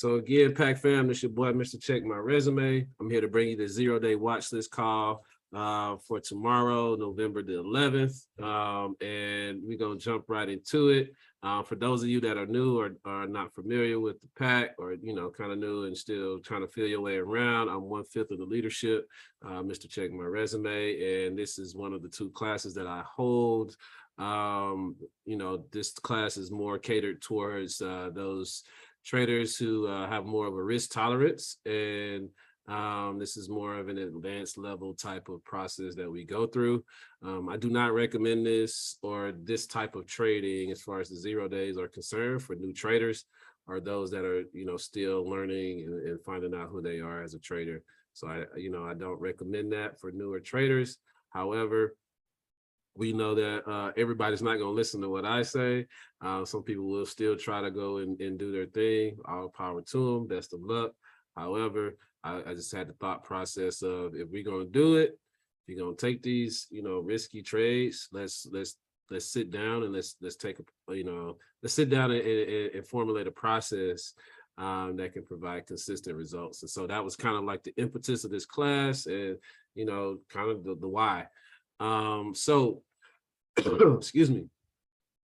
So again, Pack fam, this your boy, Mr. Check My Resume. I'm here to bring you the 0-day watch list call for tomorrow, November the 11th. And we're going to jump right into it. For those of you that are new or are not familiar with the pack, or, kind of new and still trying to feel your way around, I'm 1/5 of the leadership, Mr. Check My Resume. And this is one of the 2 classes that I hold. This class is more catered towards those traders who have more of a risk tolerance, and this is more of an advanced level type of process that we go through. I do not recommend this or this type of trading as far as the 0 days are concerned for new traders or those that are still learning and finding out who they are as a trader. So I don't recommend that for newer traders. However, we know that everybody's not going to listen to what I say. Some people will still try to go and do their thing. All power to them. Best of luck. However, I just had the thought process of, if we're going to do it, if you're going to take these, risky trades, let's sit down and let's take let's sit down and formulate a process that can provide consistent results. And so that was kind of like the impetus of this class, and kind of the why. So excuse me,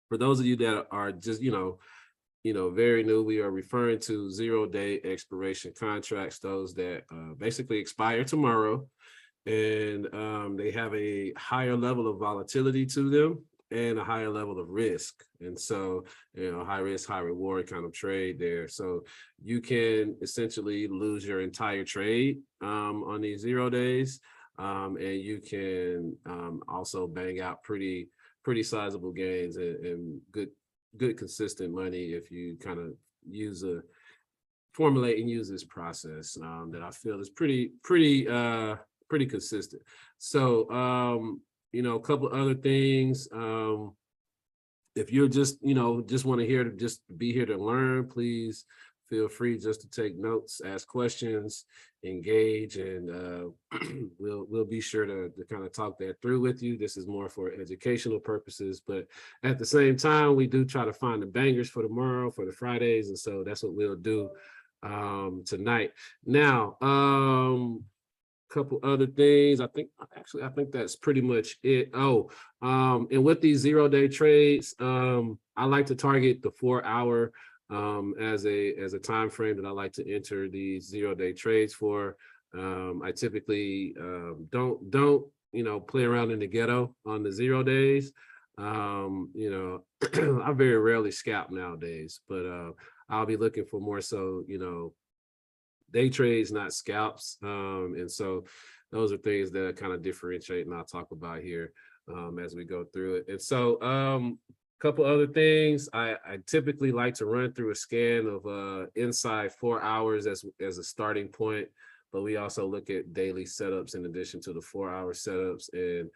for those of you that are just very new, we are referring to 0-day expiration contracts, those that basically expire tomorrow, and they have a higher level of volatility to them and a higher level of risk. And so, high risk, high reward kind of trade there. So you can essentially lose your entire trade on these 0 days. And you can also bang out pretty sizable gains and good consistent money if you kind of formulate and use this process that I feel is pretty consistent. So a couple other things. If you're just want to just be here to learn, please feel free just to take notes, ask questions, engage, and we'll be sure to kind of talk that through with you. This is more for educational purposes, but at the same time, we do try to find the bangers for tomorrow, for the Fridays, and so that's what we'll do tonight. Now, couple other things. I think that's pretty much it. And with these 0-day trades, I like to target the 4-hour as a time frame that I like to enter these 0-day trades for. I typically don't play around in the ghetto on the 0 days. I very rarely scalp nowadays, but I'll be looking for more so day trades, not scalps. And so those are things that kind of differentiate, and I'll talk about here as we go through it. And so couple other things. I typically like to run through a scan of inside 4 hours as a starting point, but we also look at daily setups in addition to the 4-hour setups. And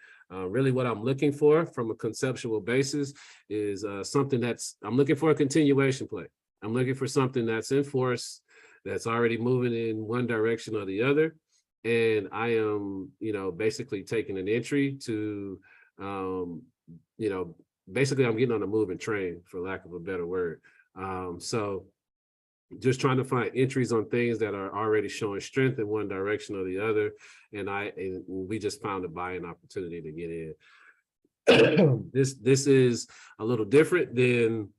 really what I'm looking for from a conceptual basis is I'm looking for a continuation play. I'm looking for something that's in force, that's already moving in one direction or the other. And I am, basically taking an entry to, basically I'm getting on a moving train, for lack of a better word. So just trying to find entries on things that are already showing strength in one direction or the other. And we just found a buying opportunity to get in. This is a little different than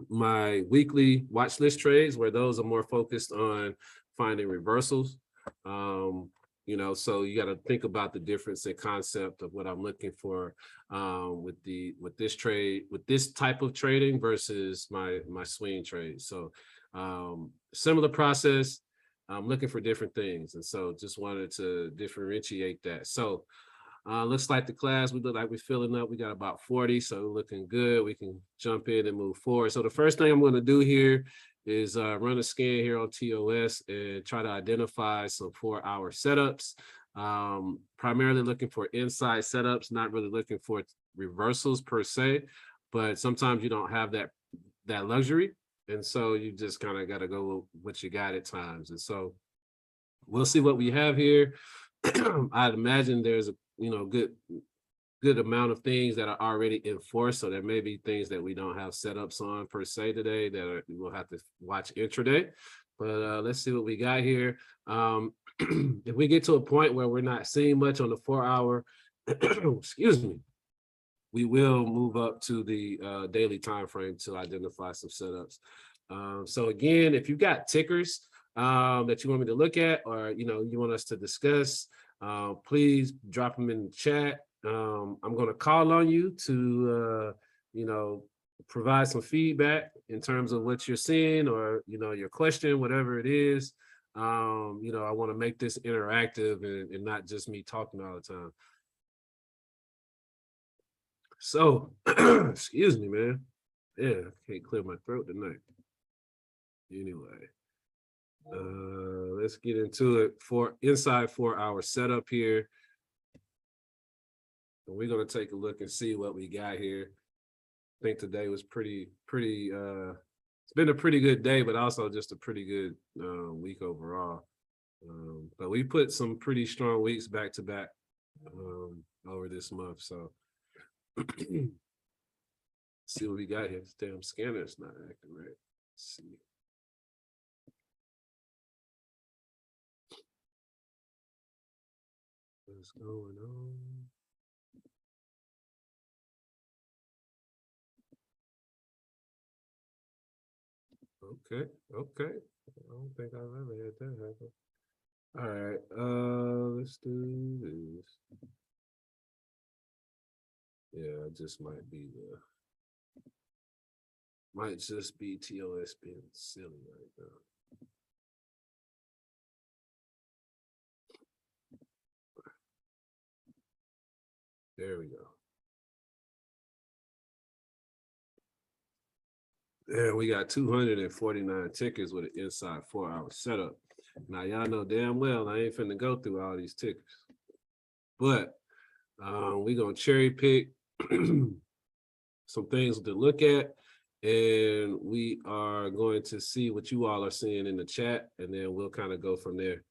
my weekly watch list trades, where those are more focused on finding reversals. So you got to think about the difference in concept of what I'm looking for with this type of trading versus my swing trade. So similar process. I'm looking for different things, and so just wanted to differentiate that. So looks like the class, we look like we're filling up. We got about 40, so looking good. We can jump in and move forward. So the first thing I'm going to do here is run a scan here on TOS and try to identify some 4-hour setups. Primarily looking for inside setups, not really looking for reversals per se, but sometimes you don't have that luxury. And so you just kind of got to go with what you got at times. And so we'll see what we have here. I'd imagine there's a good amount of things that are already in force. So there may be things that we don't have setups on per se today that we'll have to watch intraday. But let's see what we got here. If we get to a point where we're not seeing much on the 4-hour, excuse me, we will move up to the daily time frame to identify some setups. So again, if you've got tickers that you want me to look at, or you want us to discuss, please drop them in the chat. I'm going to call on you to provide some feedback in terms of what you're seeing, or your question, whatever it is. I want to make this interactive and not just me talking all the time. So, excuse me, man. Yeah, I can't clear my throat tonight. Anyway, let's get into it. For inside 4-hour setup here. And we're gonna take a look and see what we got here. I think today was pretty. It's been a pretty good day, but also just a pretty good week overall. But we put some pretty strong weeks back to back over this month. So see what we got here. This damn scanner is not acting right. Let's see. What's going on? Okay. I don't think I've ever had that happen. All right. Let's do this. Yeah, it just might just be TOS being silly right now. There we go. Yeah, we got 249 tickets with an inside 4-hour setup. Now, y'all know damn well I ain't finna go through all these tickets. But we're going to cherry pick some things to look at. And we are going to see what you all are seeing in the chat. And then we'll kind of go from there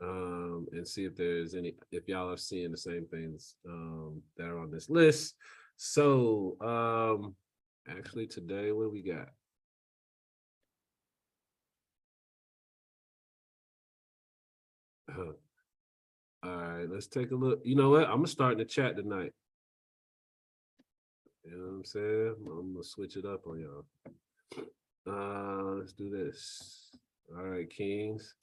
and see if y'all are seeing the same things that are on this list. So actually today, what do we got? All right, let's take a look. You know what? I'm gonna start in the chat tonight. You know what I'm saying? I'm gonna switch it up on y'all. Let's do this. All right, Kings.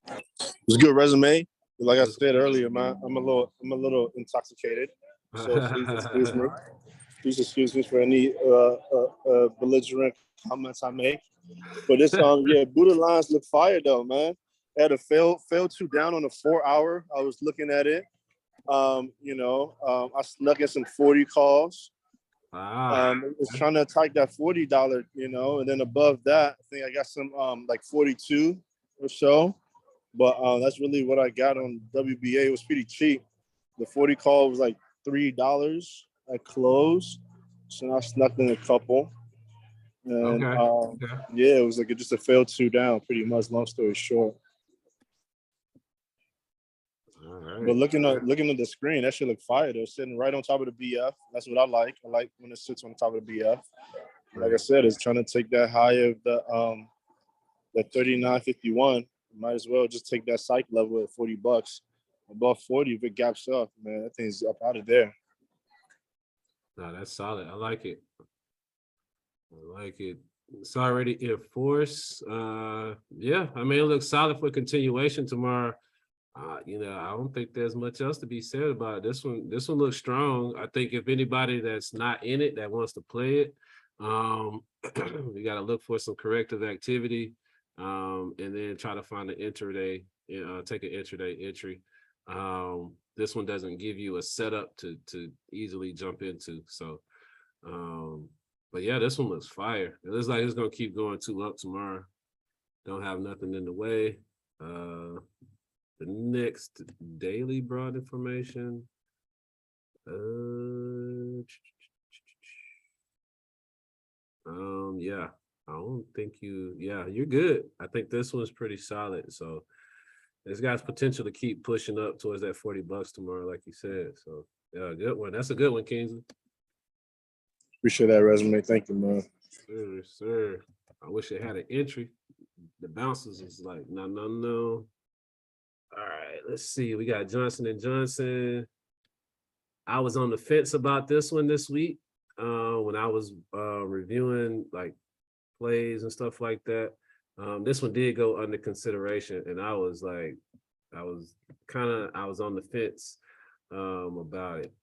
It's a good resume. Like I said earlier, man, I'm a little intoxicated. So please excuse me. Please excuse me for any belligerent comments I make. But this Buddha lines look fire though, man. I had a fail 2 down on a 4-hour. I was looking at it. I snuck in some 40 calls. Was trying to attack that $40, and then above that, I think I got some like 42 or so. But that's really what I got on WBA. It was pretty cheap. The 40 call was like $3 at close. So I snuck in a couple. And yeah, it was like just a failed 2 down, pretty much, long story short. All right. But looking at the screen, that should look fire. They're sitting right on top of the BF. That's what I like. I like when it sits on top of the BF. Like I said, it's trying to take that high of the 39.51. Might as well just take that psych level at $40. Above 40, if it gaps up, man, that thing's up out of there. No, that's solid. I like it. It's already in force. Yeah, I mean, it looks solid for continuation tomorrow. I don't think there's much else to be said about it. This one looks strong. I think if anybody that's not in it that wants to play it, we got to look for some corrective activity, and then try to find an intraday, take an intraday entry. This one doesn't give you a setup to easily jump into. So, but yeah, this one looks fire. It looks like it's gonna keep going 2 up tomorrow. Don't have nothing in the way. The next daily broad information. Yeah, I don't think you're good. I think this one's pretty solid. So it's got potential to keep pushing up towards that $40 tomorrow, like you said. So yeah, good one. That's a good one, Kingsley. Appreciate that resume. Thank you, man. Sir. I wish it had an entry. The bouncers is like, no, no, no. All right, let's see. We got Johnson and Johnson. I was on the fence about this one this week when I was reviewing like plays and stuff like that. This one did go under consideration, and I was like, I was on the fence about it,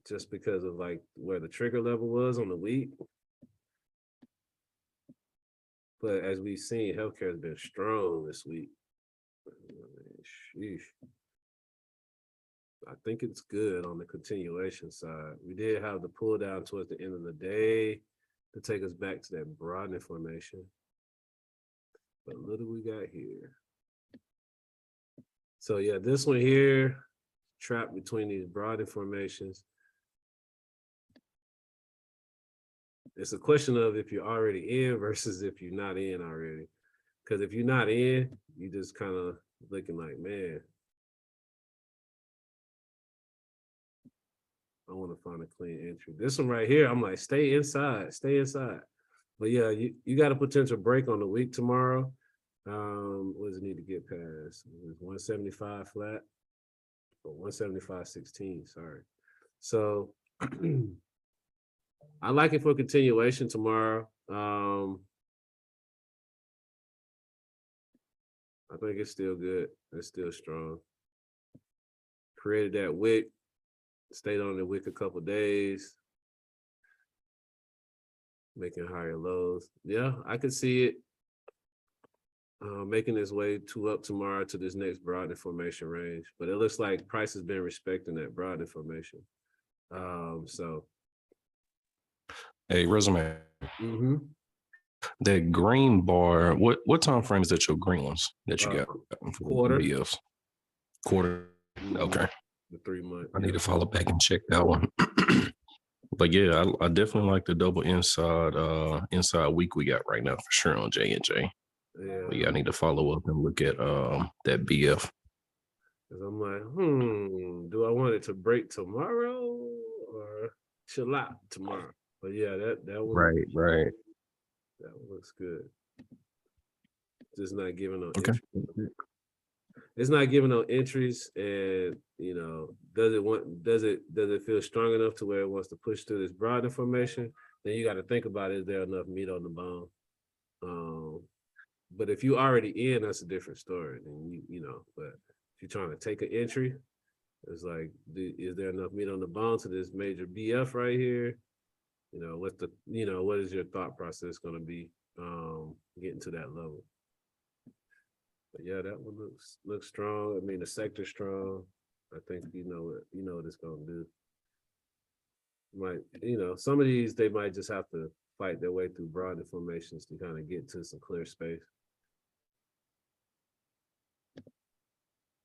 just because of like where the trigger level was on the week. But as we've seen, healthcare has been strong this week. Sheesh. I think it's good on the continuation side. We did have the pull down towards the end of the day to take us back to that broadening formation. But look what we got here. So yeah, this one here, trapped between these broadening formations. It's a question of if you're already in versus if you're not in already. Because if you're not in, you just kind of looking like, man, I want to find a clean entry. This one right here, I'm like, stay inside, stay inside. But yeah, you got a potential break on the week tomorrow. What does it need to get past? It's 175 flat, or 175.16, sorry. So I like it for continuation tomorrow. I think it's still good. It's still strong. Created that wick, stayed on the wick a couple days, making higher lows. Yeah, I could see it making its way up tomorrow to this next broadening formation range. But it looks like price has been respecting that broadening formation. So. Hey, Resume. Mm-hmm. That green bar, what time frame is that your green ones that you got? Quarter. BS? Quarter. Mm-hmm. Okay. The 3 month. I need to follow back and check that one. But yeah, I definitely like the double inside week we got right now for sure on J&J. Yeah. But yeah, I need to follow up and look at that BF. Because I'm like, do I want it to break tomorrow or chill out tomorrow? But yeah, that one. Right. That one looks good. Just not giving no okay. entry. It's not giving no entries, and does it feel strong enough to where it wants to push through this broad information? Then you got to think about, is there enough meat on the bone? But if you already in, that's a different story. And but if you're trying to take an entry, it's like, is there enough meat on the bone to this major BF right here? What is your thought process going to be getting to that level? But yeah, that one looks strong. I mean, the sector's strong. I think you know what it's going to do. Some of these they might just have to fight their way through broad formations to kind of get to some clear space.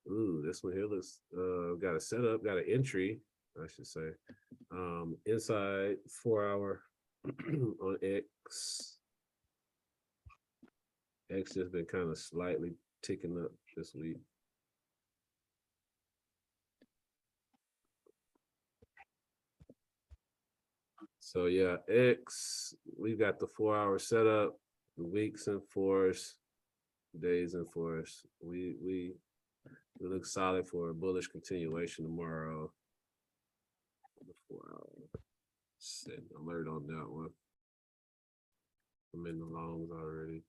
Ooh, this one here looks got a setup, got an entry, I should say. Inside 4 hour on X. X has been kind of slightly ticking up this week. So yeah, X, we've got the 4 hour setup, the weeks in force, days in force. We look solid for a bullish continuation tomorrow. The 4 hour. Set alert on that one. I'm in the longs already.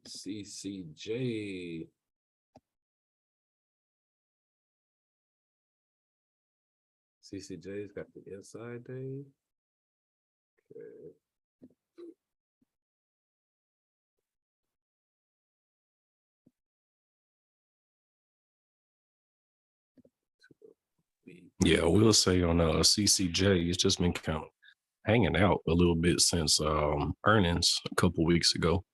CCJ. CCJ's got the inside day. Okay. Yeah, we'll say on CCJ, it's just been kind of hanging out a little bit since earnings a couple weeks ago.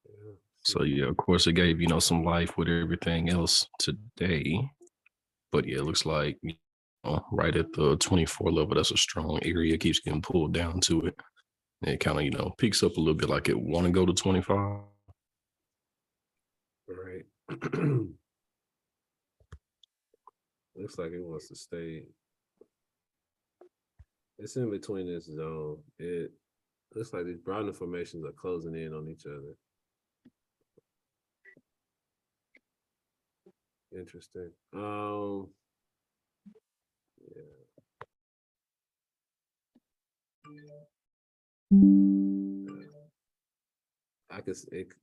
Yeah. So yeah, of course it gave some life with everything else today. But yeah, it looks like right at the 24 level. That's a strong area. It keeps getting pulled down to it. And it kind of, peaks up a little bit like it want to go to 25. Right. Looks like it wants to stay. It's in between this zone. It looks like these Brownian formations are closing in on each other. Interesting. Yeah.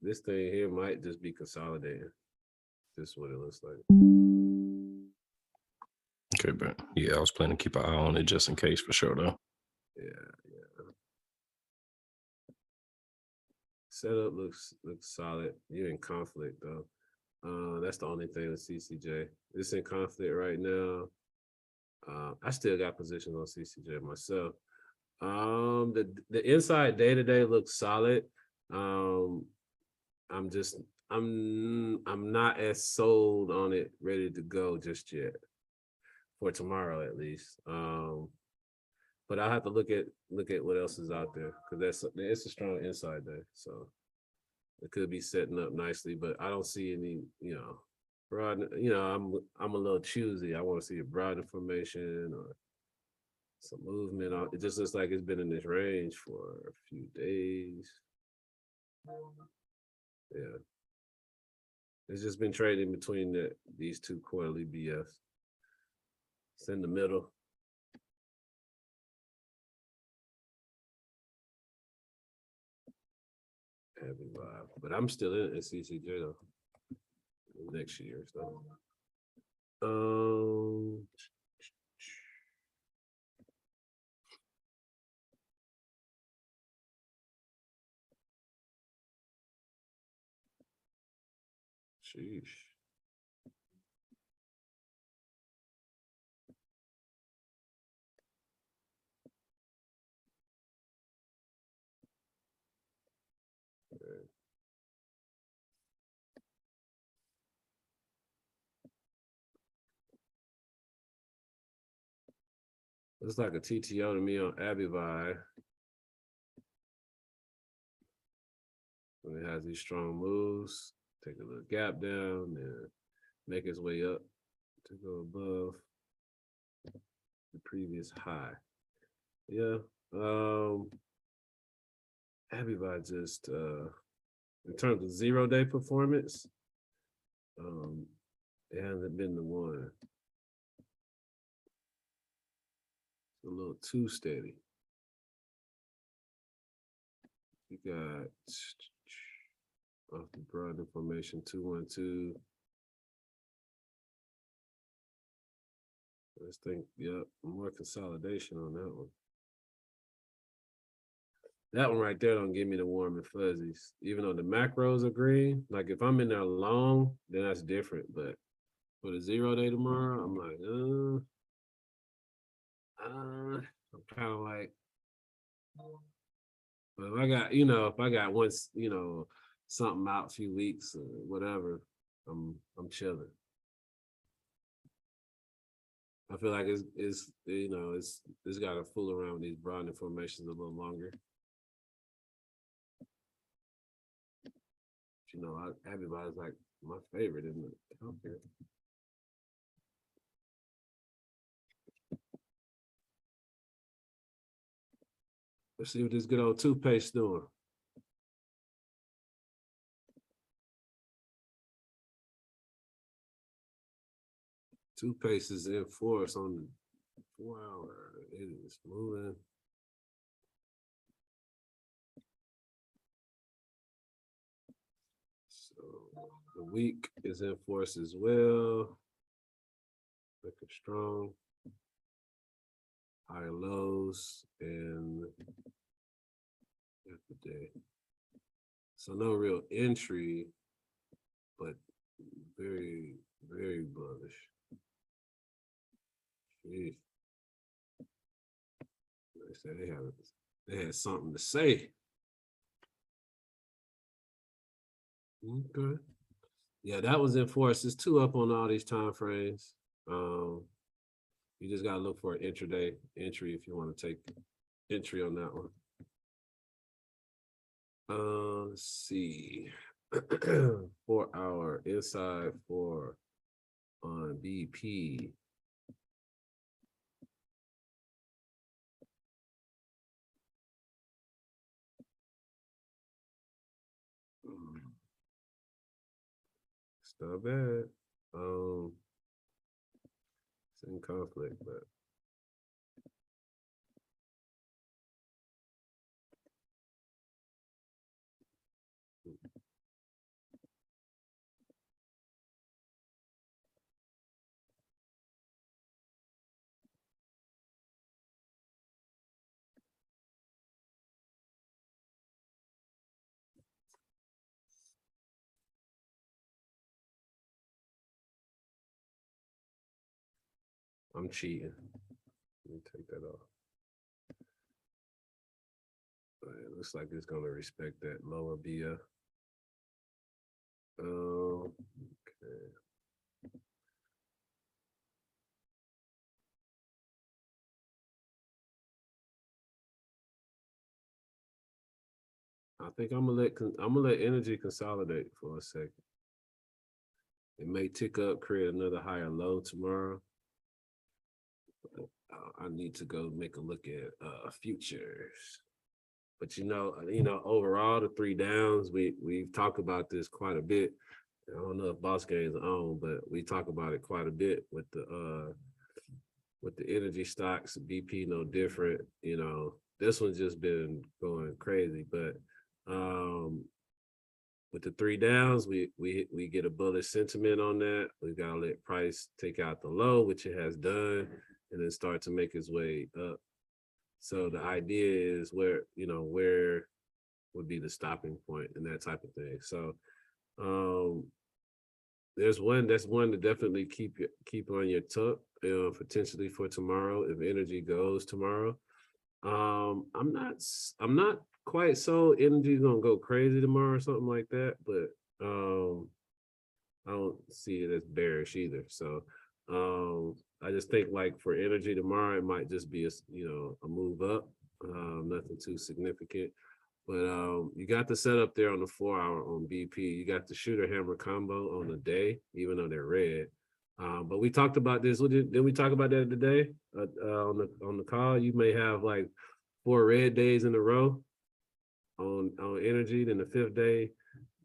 This thing here might just be consolidating. This is what it looks like. Okay, but yeah, I was planning to keep an eye on it just in case for sure though. Yeah. Setup looks solid. You're in conflict though. That's the only thing with CCJ. It's in conflict right now. I still got positions on CCJ myself. The inside day to day looks solid. I'm not as sold on it, ready to go just yet. For tomorrow at least. But I'll have to look at what else is out there because it's a strong inside day. So it could be setting up nicely, but I don't see any, broad, I'm a little choosy. I want to see a broad information or some movement. It just looks like it's been in this range for a few days. Yeah. It's just been trading between these two quarterly BS. It's in the middle. Heavy vibe, but I'm still in CCJ though. Next year, so. Sheesh. Looks like a TTO to me on Abivai. When it has these strong moves, take a little gap down and make its way up to go above the previous high. Yeah. Abivai just in terms of 0-day performance, it hasn't been the one. It's a little too steady. You got off the broad information 212. Let's think, yep, more consolidation on that one. That one right there don't give me the warm and fuzzies. Even though the macros are green, like if I'm in there long, then that's different. But for the 0-day tomorrow, I'm like, I'm kind of like, but if I got once, something out a few weeks or whatever, I'm chilling. I feel like it's got to fool around with these broad formations a little longer. Everybody's like my favorite, isn't it? Okay. Let's see what this good old toothpaste doing. Toothpaste is in force on the 4-hour. It is moving. So the week is in force as well. Looking strong. High lows and the day. So no real entry, but very, very bullish. Jeez. They said they had something to say. Okay. Yeah, that was in force. It's 2 up on all these time frames. You just gotta look for an intraday entry if you want to take entry on that one. Let's see. 4 hour inside for on BP. It's not bad. It's in conflict, but I'm cheating. Let me take that off. It looks like it's gonna respect that lower BF. Okay. I think I'm gonna let energy consolidate for a second. It may tick up, create another higher low tomorrow. I need to go make a look at futures. But overall the 3 downs, we've talked about this quite a bit. I don't know if Boss Game's on, but we talk about it quite a bit with the energy stocks. BP no different. This one's just been going crazy, but with the 3 downs, we get a bullish sentiment on that. We gotta let price take out the low, which it has done, and then start to make its way up. So the idea is where would be the stopping point and that type of thing. So that's one to definitely keep on your tuck, potentially for tomorrow if energy goes tomorrow. I'm not quite so energy's gonna go crazy tomorrow or something like that, but I don't see it as bearish either. So I just think like for energy tomorrow, it might just be a move up, nothing too significant. But you got the setup there on the 4 hour on BP. You got the shooter hammer combo on the day, even though they're red. But we talked about this. Did we talk about that today on the call? You may have like 4 red days in a row on energy. Then the 5th day,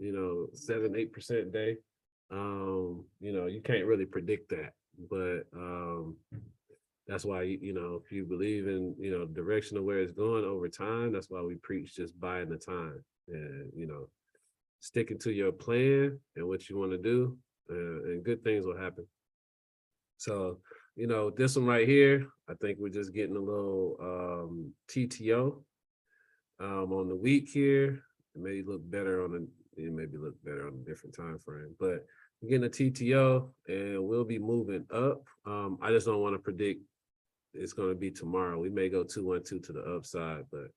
7-8% day. You can't really predict that, but that's why if you believe in direction of where it's going over time, that's why we preach just buying the time and sticking to your plan and what you want to do, and good things will happen. So this one right here, I think we're just getting a little TTO on the week here. It may look better on a different time frame, but we're getting a TTO and we'll be moving up. I just don't want to predict it's going to be tomorrow. We may go 212 to the upside, but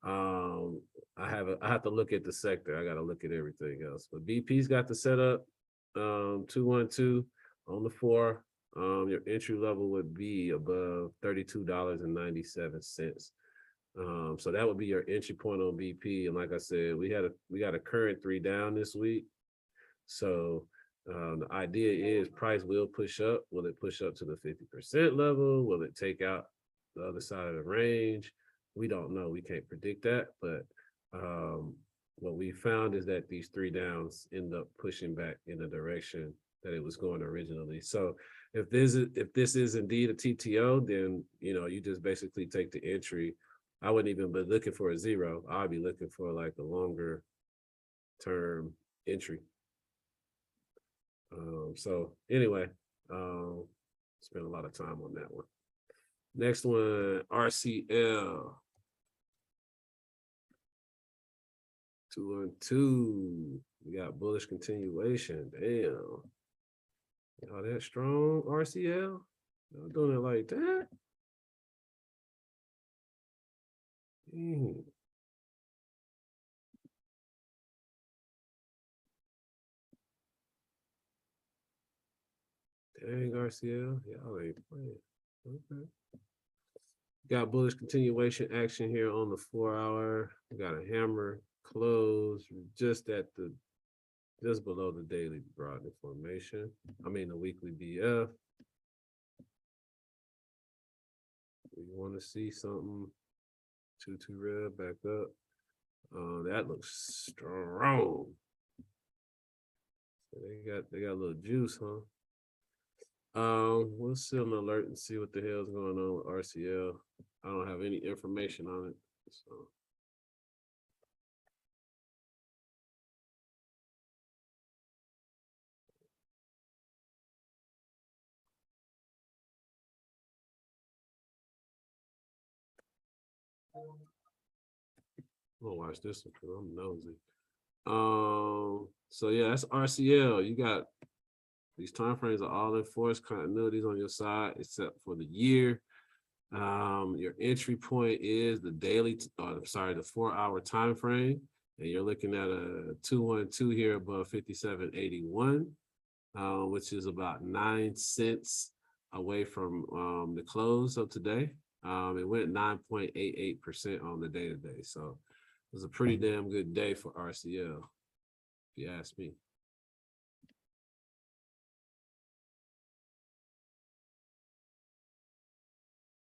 I have to look at the sector. I got to look at everything else. But BP's got the setup 212 on the 4. Your entry level would be above $32.97. So that would be your entry point on BP. And like I said, we got a current 3 down this week. So the idea is price will push up. Will it push up to the 50% level? Will it take out the other side of the range? We don't know. We can't predict that. But what we found is that these 3 downs end up pushing back in the direction that it was going originally. So if this is indeed a TTO, then you just basically take the entry. I wouldn't even be looking for a 0. I'd be looking for like a longer term entry. So anyway, spent a lot of time on that one. Next one, RCL. 212. We got bullish continuation. Damn. Y'all that strong, RCL? Y'all doing it like that? Dang. Dang, RCL. Y'all ain't playing. Okay. Got bullish continuation action here on the 4-hour. We got a hammer close just below the daily broad formation. I mean the weekly BF. We want to see something 2-2 red back up. That looks strong. So they got a little juice, huh? We'll sit on alert and see what the hell's going on with RCL. I don't have any information on it, so. I'm gonna watch this one because I'm nosy. So yeah, that's RCL. You got these time frames are all enforced continuities on your side, except for the year. Your entry point is the daily, the 4-hour time frame, and you're looking at a 212 here above 57.81, which is about 9 cents away from the close of today. It went 9.88% on the day today, so it was a pretty damn good day for RCL, if you ask me.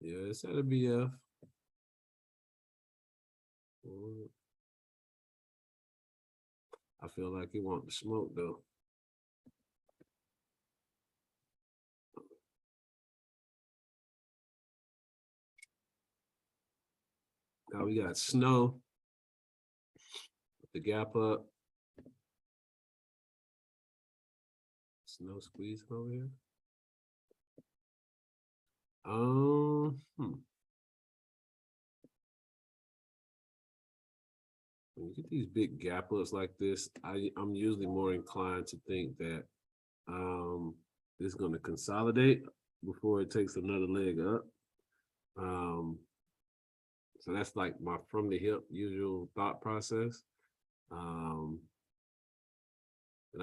Yeah, it's at a BF. I feel like he want the smoke though. Now we got snow. The gap up. Snow squeeze over here. When you get these big gap ups like this, I'm usually more inclined to think that it's going to consolidate before it takes another leg up. So that's like my from the hip usual thought process. And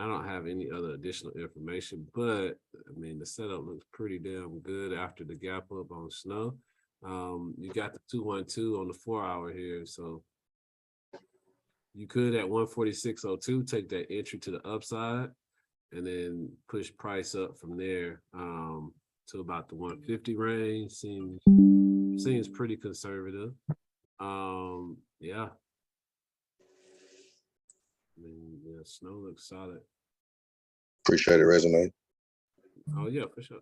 I don't have any other additional information, but I mean, the setup looks pretty damn good after the gap up on snow. You got the 212 on the 4-hour here. So you could at 146.02 take that entry to the upside and then push price up from there to about the 150 range. Seems pretty conservative. Yeah. I mean, yeah, snow looks solid. Appreciate it, resume. Oh yeah, for sure.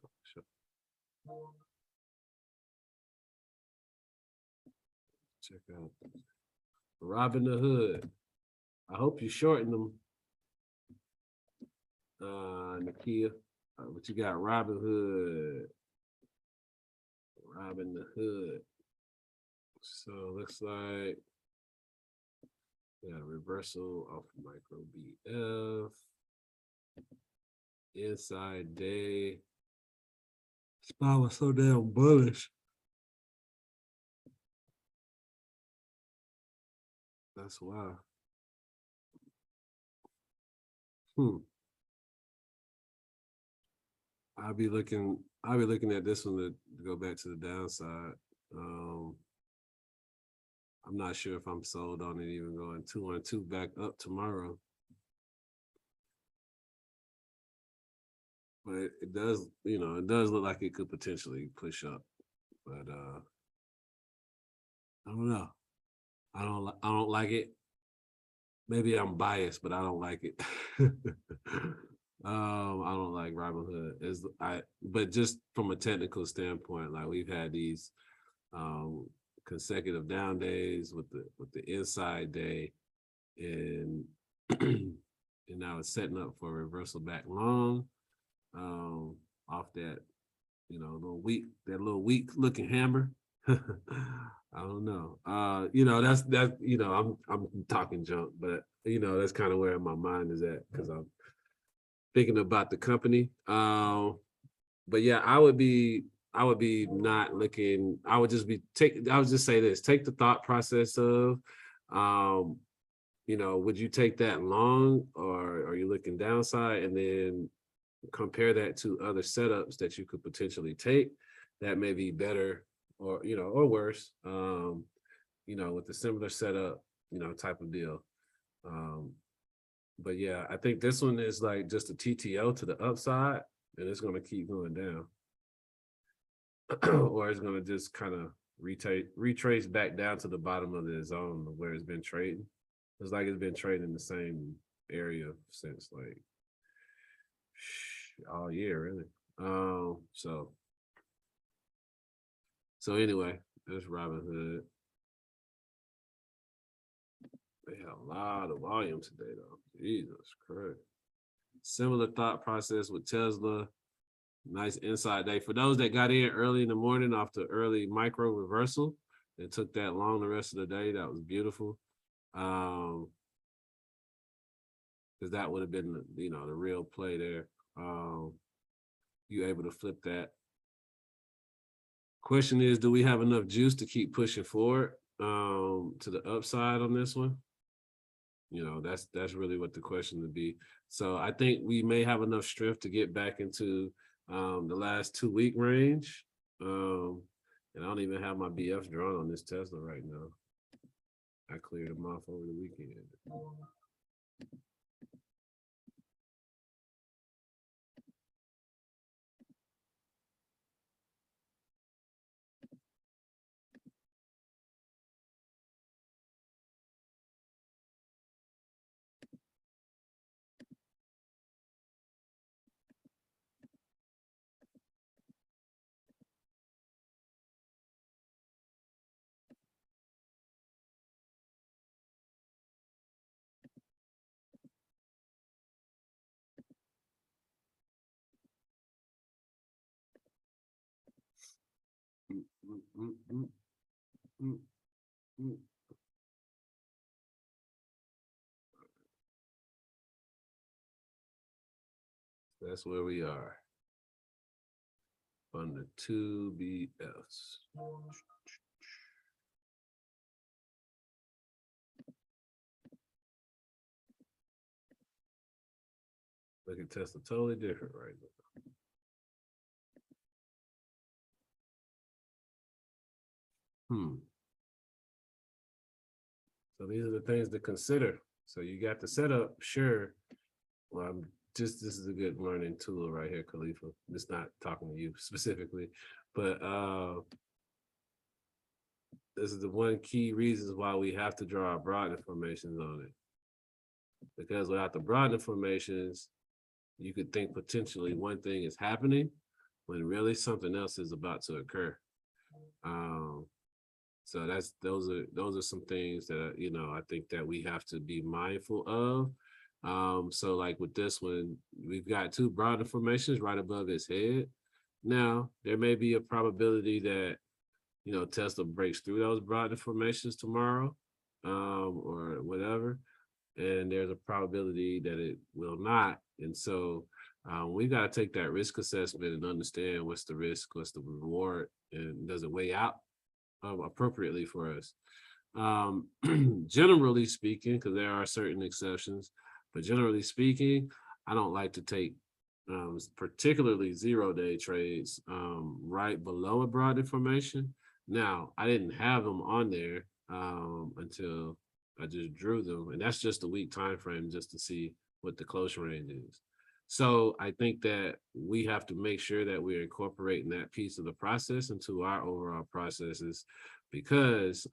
Check out Robin the Hood. I hope you shorten them, Nakia. But you got Robin Hood. Robin the Hood. So looks like reversal off micro BF. Inside day. Spot was so damn bullish. That's why. I'll be looking at this one to go back to the downside. I'm not sure if I'm sold on it even going 212 back up tomorrow. But it does, it does look like it could potentially push up. But I don't know. I don't like it. Maybe I'm biased, but I don't like it. I don't like Robinhood. But just from a technical standpoint, like we've had these consecutive down days with the inside day, and and now it's setting up for a reversal back long off that little weak looking hammer. I don't know. That's I'm talking junk, but that's kind of where my mind is at because I'm thinking about the company. But yeah, I would be not looking. I would just say this: take the thought process of, would you take that long, or are you looking downside, and then compare that to other setups that you could potentially take that may be better or, or worse, with a similar setup, type of deal. But yeah, I think this one is like just a TTO to the upside, and it's going to keep going down. Or it's going to just kind of retrace back down to the bottom of the zone where it's been trading. It's like it's been trading in the same area since like all year, really. So anyway, that's Robinhood. They had a lot of volume today, though. Jesus Christ. Similar thought process with Tesla. Nice inside day. For those that got in early in the morning off the early micro reversal, it took that long the rest of the day. That was beautiful. Because that would have been, the real play there. You able to flip that. Question is, do we have enough juice to keep pushing forward to the upside on this one? That's really what the question would be. So I think we may have enough strength to get back into the last 2-week range. And I don't even have my BFs drawn on this Tesla right now. I cleared them off over the weekend. That's where we are on the 2BFs. Look at Tesla, totally different right now. So these are the things to consider. So you got the setup, sure. Well, this is a good learning tool right here, Khalifa. Just not talking to you specifically, but this is the one key reasons why we have to draw our broadening formations on it. Because without the broadening formations, you could think potentially one thing is happening when really something else is about to occur. So those are some things that I think that we have to be mindful of. So like with this one, we've got 2 broader formations right above its head. Now there may be a probability that Tesla breaks through those broader formations tomorrow, or whatever, and there's a probability that it will not. And so we got to take that risk assessment and understand what's the risk, what's the reward, and does it weigh out appropriately for us. Generally speaking, because there are certain exceptions, but generally speaking, I don't like to take particularly 0-day trades right below a broad information. Now, I didn't have them on there until I just drew them, and that's just a week time frame just to see what the close range is. So I think that we have to make sure that we're incorporating that piece of the process into our overall processes, because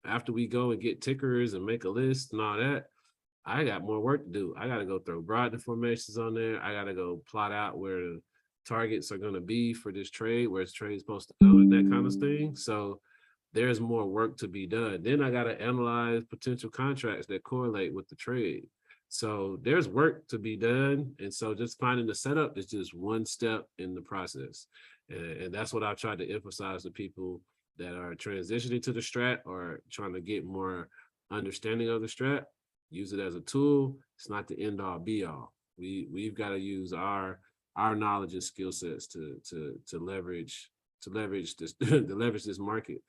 after we go and get tickers and make a list and all that, I got more work to do. I got to go throw broad formations on there. I got to go plot out where the targets are going to be for this trade, where this trade is supposed to go, and that kind of thing. So there's more work to be done. Then I got to analyze potential contracts that correlate with the trade. So there's work to be done. And so just finding the setup is just one step in the process. And that's what I've tried to emphasize to people that are transitioning to the strat or trying to get more understanding of the strat. Use it as a tool. It's not the end all be all. We've got to use our knowledge and skill sets to leverage this to leverage this market.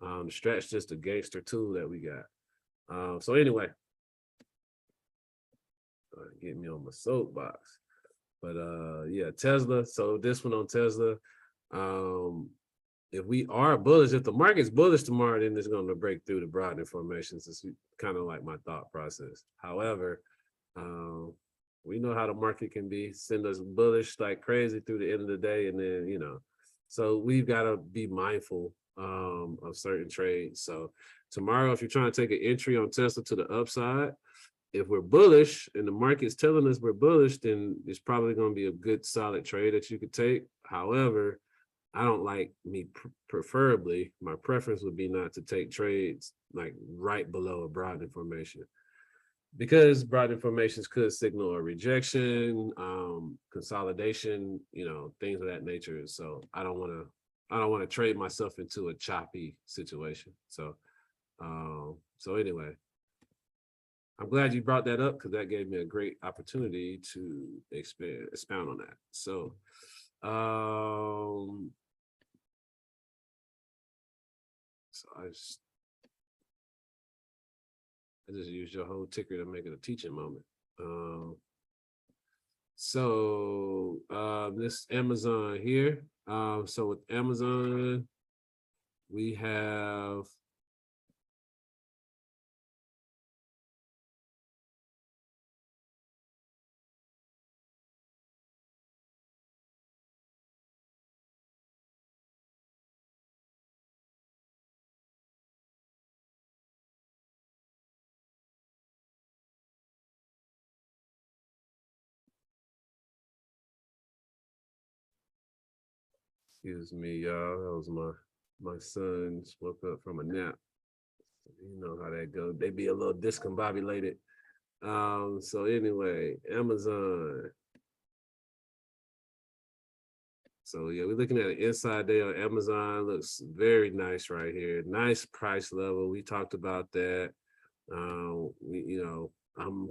The strat's just a gangster tool that we got. So anyway, get me on my soapbox. But yeah, Tesla. So this one on Tesla, If we are bullish, if the market's bullish tomorrow, then it's going to break through the broadening formations. It's kind of like my thought process. However, we know how the market can be, send us bullish like crazy through the end of the day, and then so we've got to be mindful of certain trades. So tomorrow, if you're trying to take an entry on Tesla to the upside, if we're bullish and the market's telling us we're bullish, then it's probably going to be a good solid trade that you could take. However, I don't like preferably, my preference would be not to take trades like right below a broadening formation, because broadening formations could signal a rejection, consolidation, things of that nature. So I don't want to trade myself into a choppy situation. So anyway, I'm glad you brought that up, because that gave me a great opportunity to expound on that. So I just used your whole ticker to make it a teaching moment. This Amazon here. So with Amazon, we have excuse me, y'all. That was my son woke up from a nap. You know how that goes. They be a little discombobulated. So anyway, Amazon. So yeah, we're looking at an inside day on Amazon. Looks very nice right here. Nice price level. We talked about that. I'm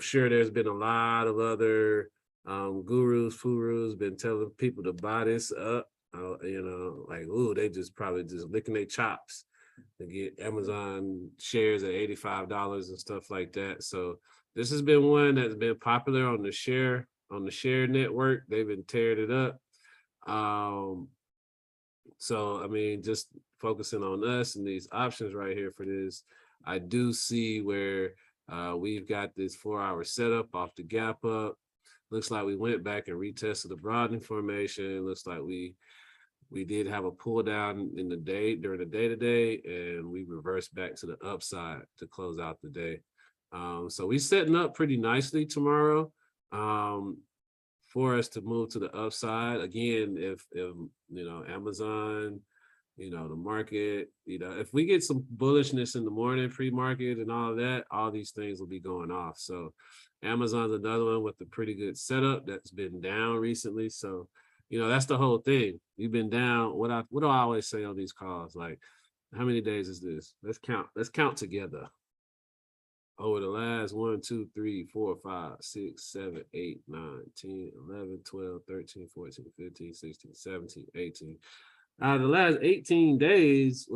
sure there's been a lot of other gurus been telling people to buy this up. They just probably just licking their chops to get Amazon shares at $85 and stuff like that. So this has been one that's been popular on the share network. They've been tearing it up. So I mean, just focusing on us and these options right here for this, I do see where we've got this 4-hour setup off the gap up. Looks like we went back and retested the broadening formation. Looks like we did have a pull down in the day during the day today, and we reversed back to the upside to close out the day. So we're setting up pretty nicely tomorrow for us to move to the upside. Again, if Amazon, the market, if we get some bullishness in the morning, pre-market and all of that, all these things will be going off. So Amazon's another one with a pretty good setup that's been down recently. So, that's the whole thing. You've been down. What do I always say on these calls? Like, how many days is this? Let's count together. Over the last 1, 2, 3, 4, 5, 6, 7, 8, 9, 10, 11, 12, 13, 14, 15, 16, 17, 18. Out of the last 18 days,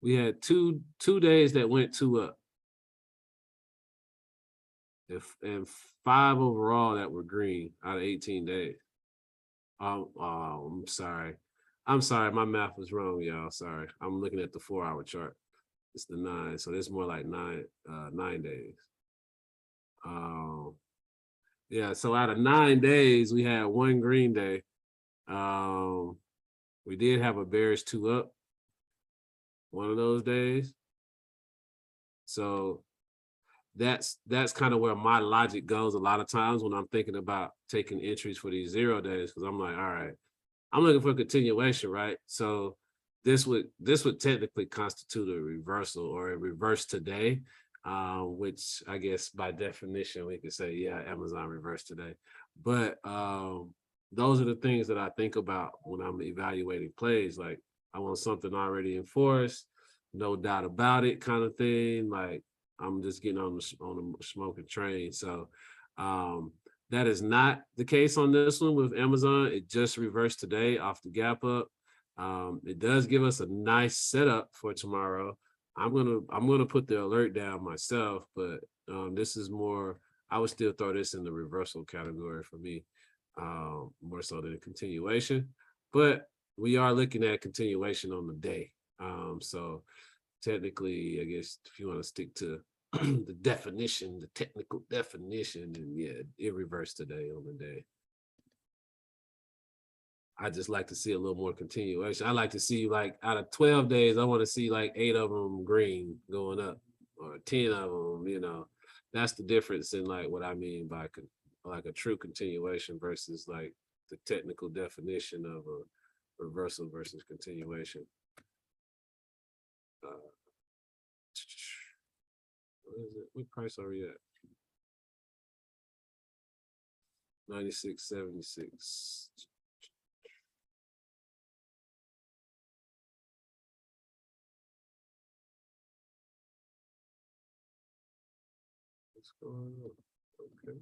we had two days that went 2 up. And 5 overall that were green out of 18 days. I'm sorry. My math was wrong, y'all. Sorry. I'm looking at the 4-hour chart. It's the 9, so it's more like 9 days. Yeah, so out of 9 days, we had 1 green day. We did have a bearish 2 up one of those days. So that's kind of where my logic goes a lot of times when I'm thinking about taking entries for these 0 days, because I'm like, all right, I'm looking for a continuation, right? So this would technically constitute a reversal or a reverse today, which I guess by definition we could say, yeah, Amazon reversed today. But those are the things that I think about when I'm evaluating plays. Like, I want something already enforced, no doubt about it, kind of thing. Like, I'm just getting on the smoking train. So that is not the case on this one with Amazon. It just reversed today off the gap up. It does give us a nice setup for tomorrow. I'm gonna put the alert down myself, but this is more. I would still throw this in the reversal category for me, more so than a continuation. But we are looking at continuation on the day. So technically, I guess if you want to stick to the definition, the technical definition, and yeah, it reversed today on the day. I just like to see a little more continuation. I like to see, like, out of 12 days, I want to see like 8 of them green going up, or 10 of them, you know. That's the difference in like what I mean by like a true continuation versus like the technical definition of a reversal versus continuation. What is it? What price are we at? 96.76. What's going on? Okay.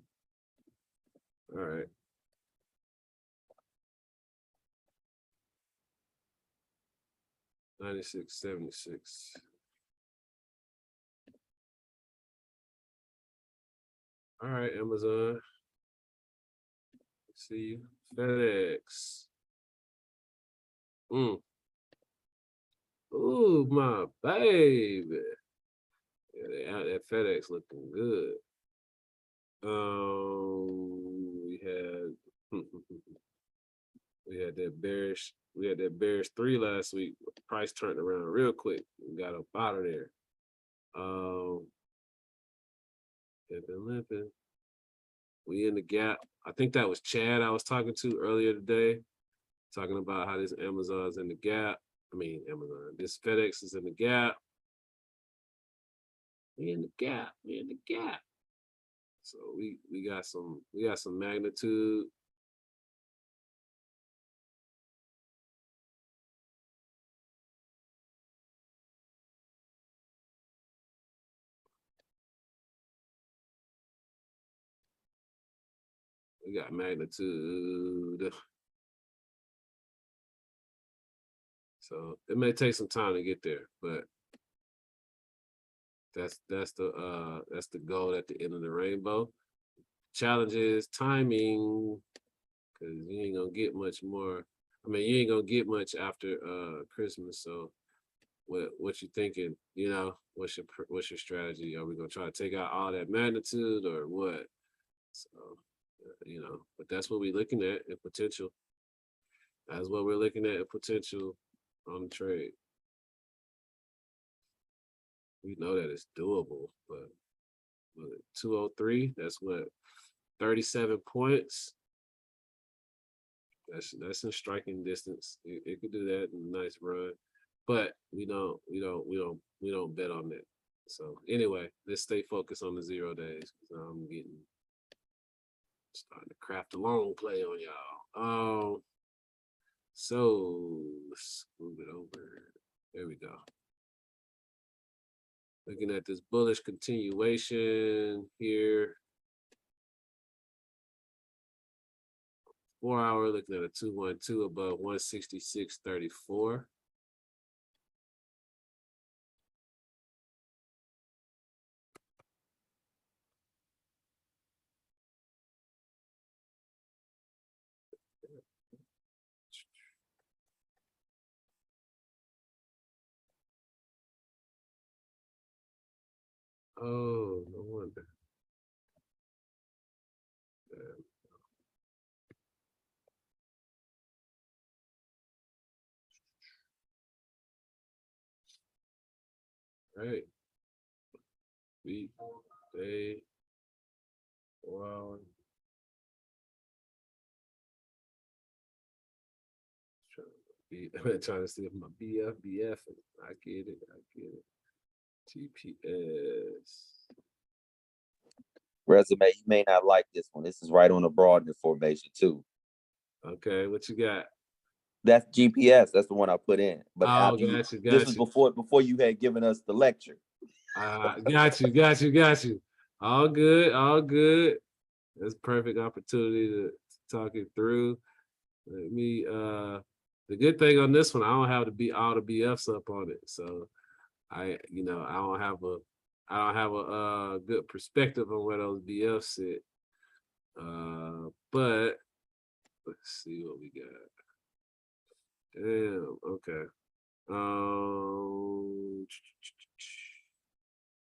All right. 96.76. All right, Amazon. See you. FedEx. Ooh, my baby. Yeah, that FedEx looking good. We had that bearish 3 last week. The price turned around real quick. We got up out of there. They've been limping. We in the gap. I think that was Chad I was talking to earlier today, talking about how this Amazon's in the gap. I mean, Amazon, this FedEx is in the gap. We in the gap. We in the gap. So we got some magnitude. We got magnitude. So it may take some time to get there, but that's the goal at the end of the rainbow. Challenge is timing, because you ain't gonna get much more. I mean, you ain't gonna get much after Christmas. So what you thinking? You know, what's your strategy? Are we gonna try to take out all that magnitude or what? So you know, but that's what we're looking at in potential. That's what we're looking at in potential on the trade. We know that it's doable, but 203, that's what, 37 points. That's in striking distance. It could do that in a nice run, but we don't bet on that. So anyway, let's stay focused on the 0 days, because I'm starting to craft a long play on y'all. So let's move it over. There we go. Looking at this bullish continuation here. 4 hour, looking at a 212 above 166.34. Oh, no wonder. Right. Week, day, 4 hour. I'm trying to see if my BF. I get it. GPS. Resume, you may not like this one. This is right on the Broadening formation too. Okay, what you got? That's GPS. That's the one I put in. But Oh, after got you. This is before you had given us the lecture. Got you. All good. That's perfect opportunity to talk it through. Let me the good thing on this one, I don't have to be all the BFs up on it. So I don't have a good perspective on where those BFs sit. But let's see what we got. Damn, okay.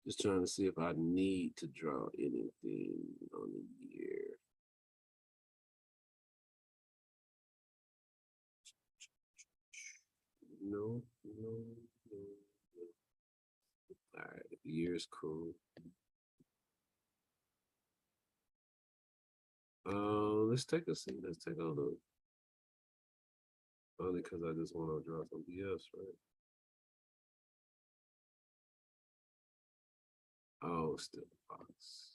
Just trying to see if I need to draw anything on the year. No, no, no, no. All right, the year's cool. Let's take a seat. Let's take a look. Only because I just want to draw something else, right? Oh, still box.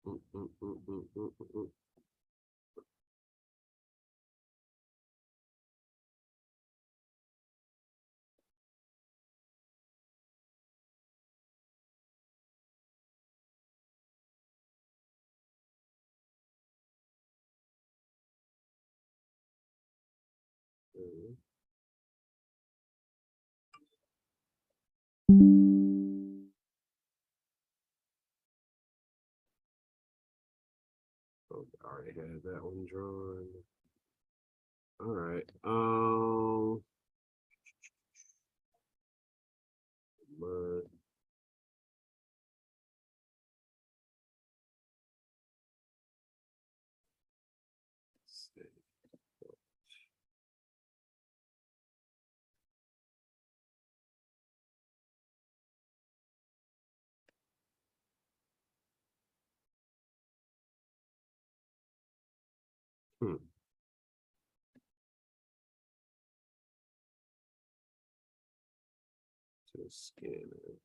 Mm, mm, mm, mm, mm, mm. Mhm. Oh, I already had that one drawn. All right. But let's see. Hmm. Just scan it.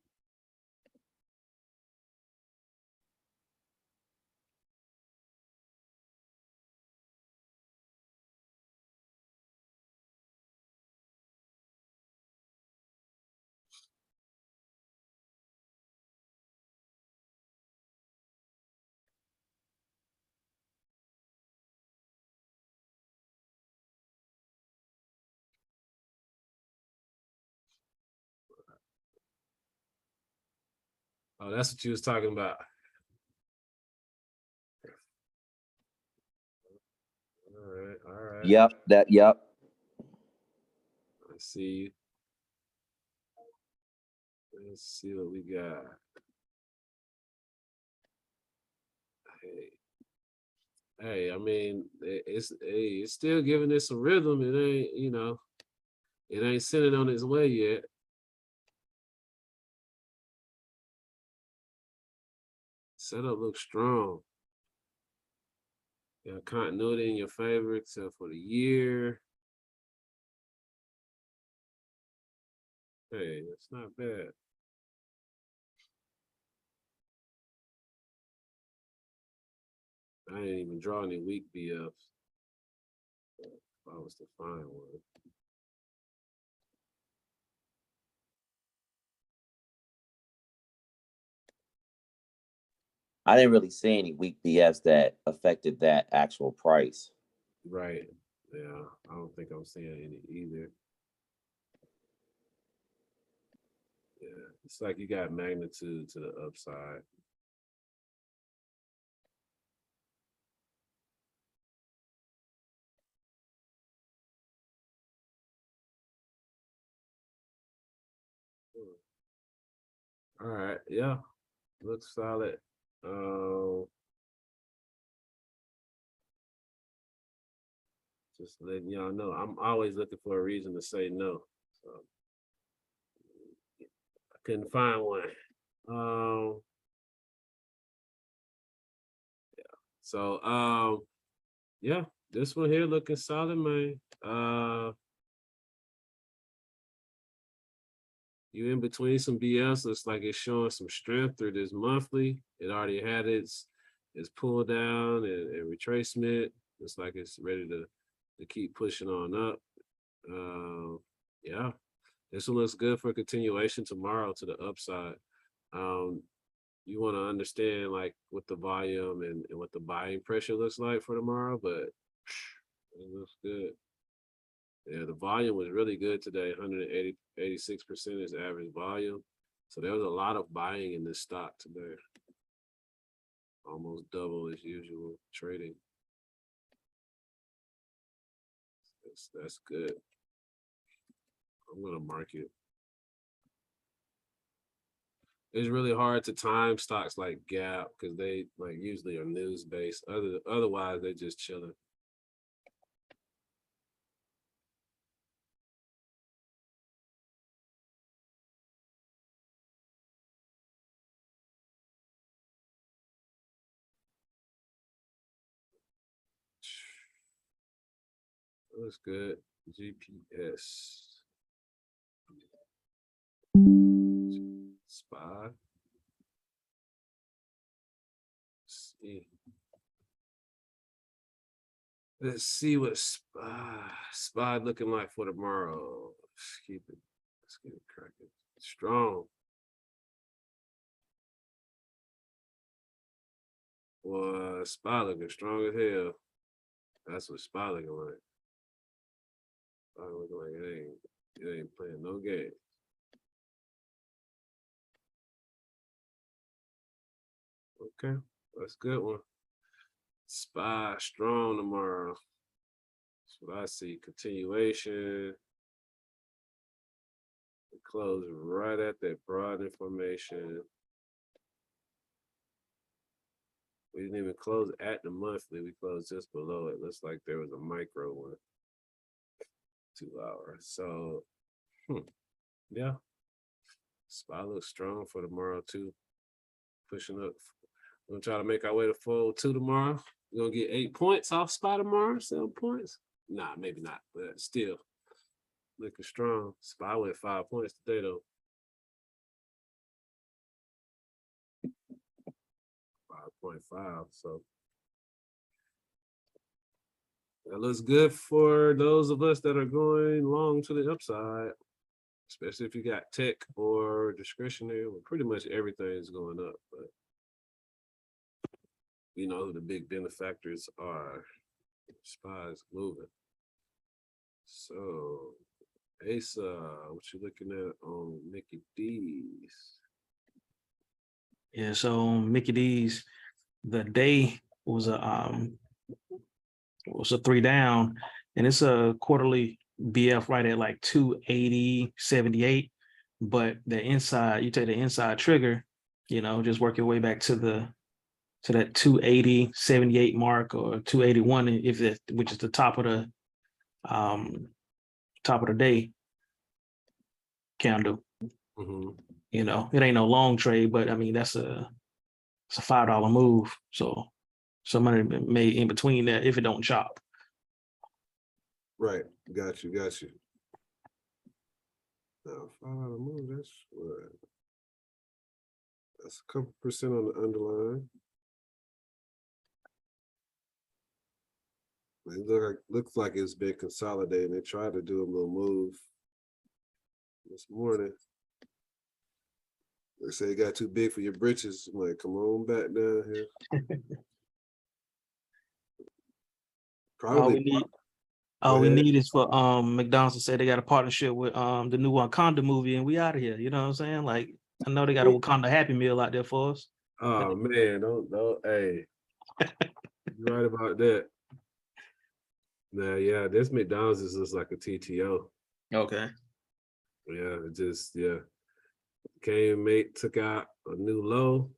Oh, that's what you was talking about. All right, all right. Yep, yep. Let's see. Let's see what we got. Hey, I mean, it's still giving it some rhythm. It ain't, it ain't sitting on its way yet. Setup looks strong. Got continuity in your favor, except for the year. Hey, that's not bad. I didn't even draw any weak BFs. If I was to find one. I didn't really see any weak BFs that affected that actual price. Right. Yeah, I don't think I'm seeing any either. Yeah, it's like you got magnitude to the upside. All right, yeah, looks solid. Just letting y'all know, I'm always looking for a reason to say no. So I couldn't find one. So yeah, this one here looking solid, man. You in between some BS, looks like it's showing some strength through this monthly. It already had its pull down and retracement. Looks like it's ready to to keep pushing on up. Yeah, this one looks good for continuation tomorrow to the upside. You want to understand like what the volume and what the buying pressure looks like for tomorrow, but it looks good. Yeah, the volume was really good today. 86% is average volume. So there was a lot of buying in this stock today. Almost double as usual trading. That's good. I'm gonna mark it. It's really hard to time stocks like Gap because they like usually are news based. Otherwise, they just chilling. That's good. GPS. Spy. Let's see what Spy looking like for tomorrow. Let's keep it cracking. Strong. Boy, Spy looking strong as hell. That's what Spy looking like. Spy looking like it ain't playing no game. Okay, that's a good one. Spy strong tomorrow. That's what I see. Continuation. We close right at that broad information. We didn't even close at the monthly. We closed just below it. Looks like there was a micro one. 2 hours. So, yeah. Spy looks strong for tomorrow too. Pushing up. We're gonna try to make our way to full 2 tomorrow. We're gonna get 8 points off Spy tomorrow. 7 points. Nah, maybe not, but still looking strong. Spy went 5 points today though. 5.5. So that looks good for those of us that are going long to the upside, especially if you got tech or discretionary. Well, pretty much everything is going up, but we know who the big benefactors are. Spies moving. So, Asa, what you looking at on Mickey D's? Yeah, so Mickey D's, the day was a 3 down, and it's a quarterly BF right at like 280.78. But the inside, you take the inside trigger, just work your way back to that 280.78 mark or 281, which is the top of the day candle. Mm-hmm. It ain't no long trade, but I mean it's a $5 move. So some money made in between that if it don't chop. Right. Got you. Now, $5 move, that's what? That's a couple percent on the underlying. It looks like it's been consolidating. They tried to do a little move this morning. They say it got too big for your britches. I'm like, come on back down here. Probably. All we need is for McDonald's to say they got a partnership with the new Wakanda movie and we out of here. You know what I'm saying? Like, I know they got a Wakanda Happy Meal out there for us. Oh man, don't hey. You're right about that. Nah, yeah, this McDonald's is just like a TTO. Okay. Yeah, it just took out a new low,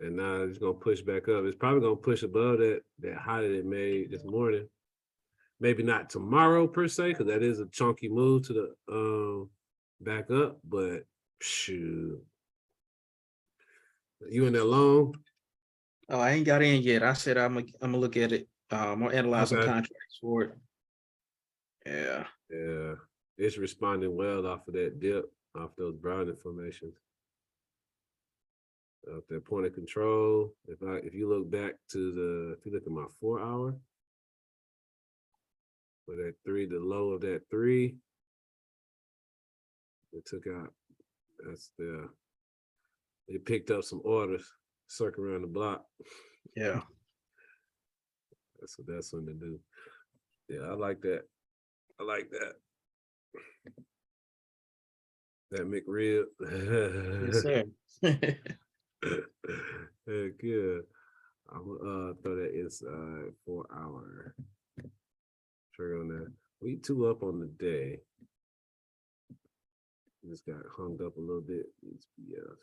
and now it's gonna push back up. It's probably gonna push above that high that it made this morning. Maybe not tomorrow per se, because that is a chunky move to the back up. But shoot, you in there long? Oh, I ain't got in yet. I said I'm gonna look at it. I'm gonna analyze some contracts for it. Yeah. Yeah, it's responding well off of that dip, off those brown informations. Their point of control. If you look back to if you look at my 4 hour, with that 3, the low of that 3. It took out. They picked up some orders, circle around the block. Yeah. That's what that's going to do. Yeah, I like that. I like that. That McRib. Yes, sir. Heck yeah. I'm gonna throw that inside 4-hour. Trigger on that. We 2 up on the day. Just got hung up a little bit. Yeah.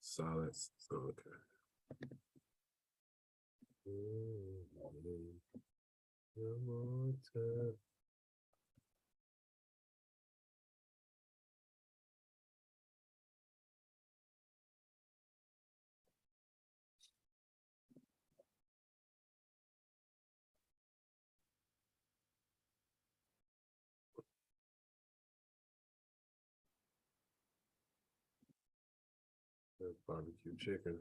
Solid. Okay. Barbecue chicken.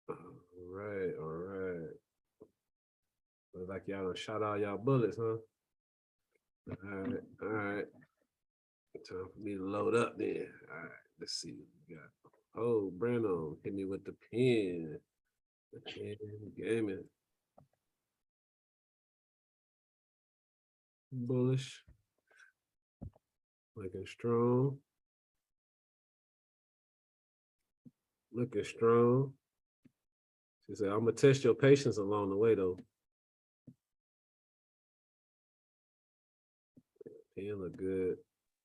All right. Look like y'all done shot all y'all bullets, huh? All right. Time for me to load up then. All right, let's see what we got. Oh, Brandon, hit me with the pen. The pen gaming. Bullish. Looking strong. Looking strong. She said, I'm gonna test your patience along the way though. Pen look good.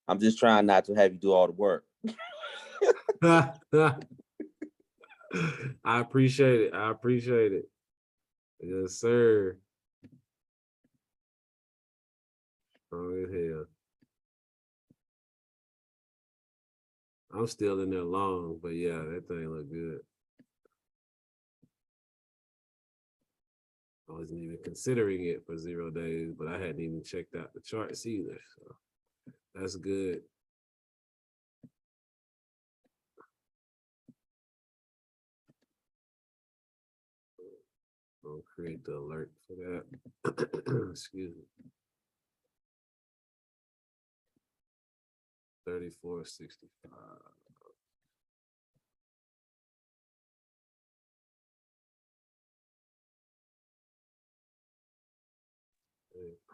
I'm just trying not to have you do all the work. I appreciate it. I appreciate it. Yes, sir. Oh, hell. I'm still in there long, but yeah, that thing look good. I wasn't even considering it for 0 days, but I hadn't even checked out the charts either. So that's good. I'll create the alert for that. Excuse me. 34.65.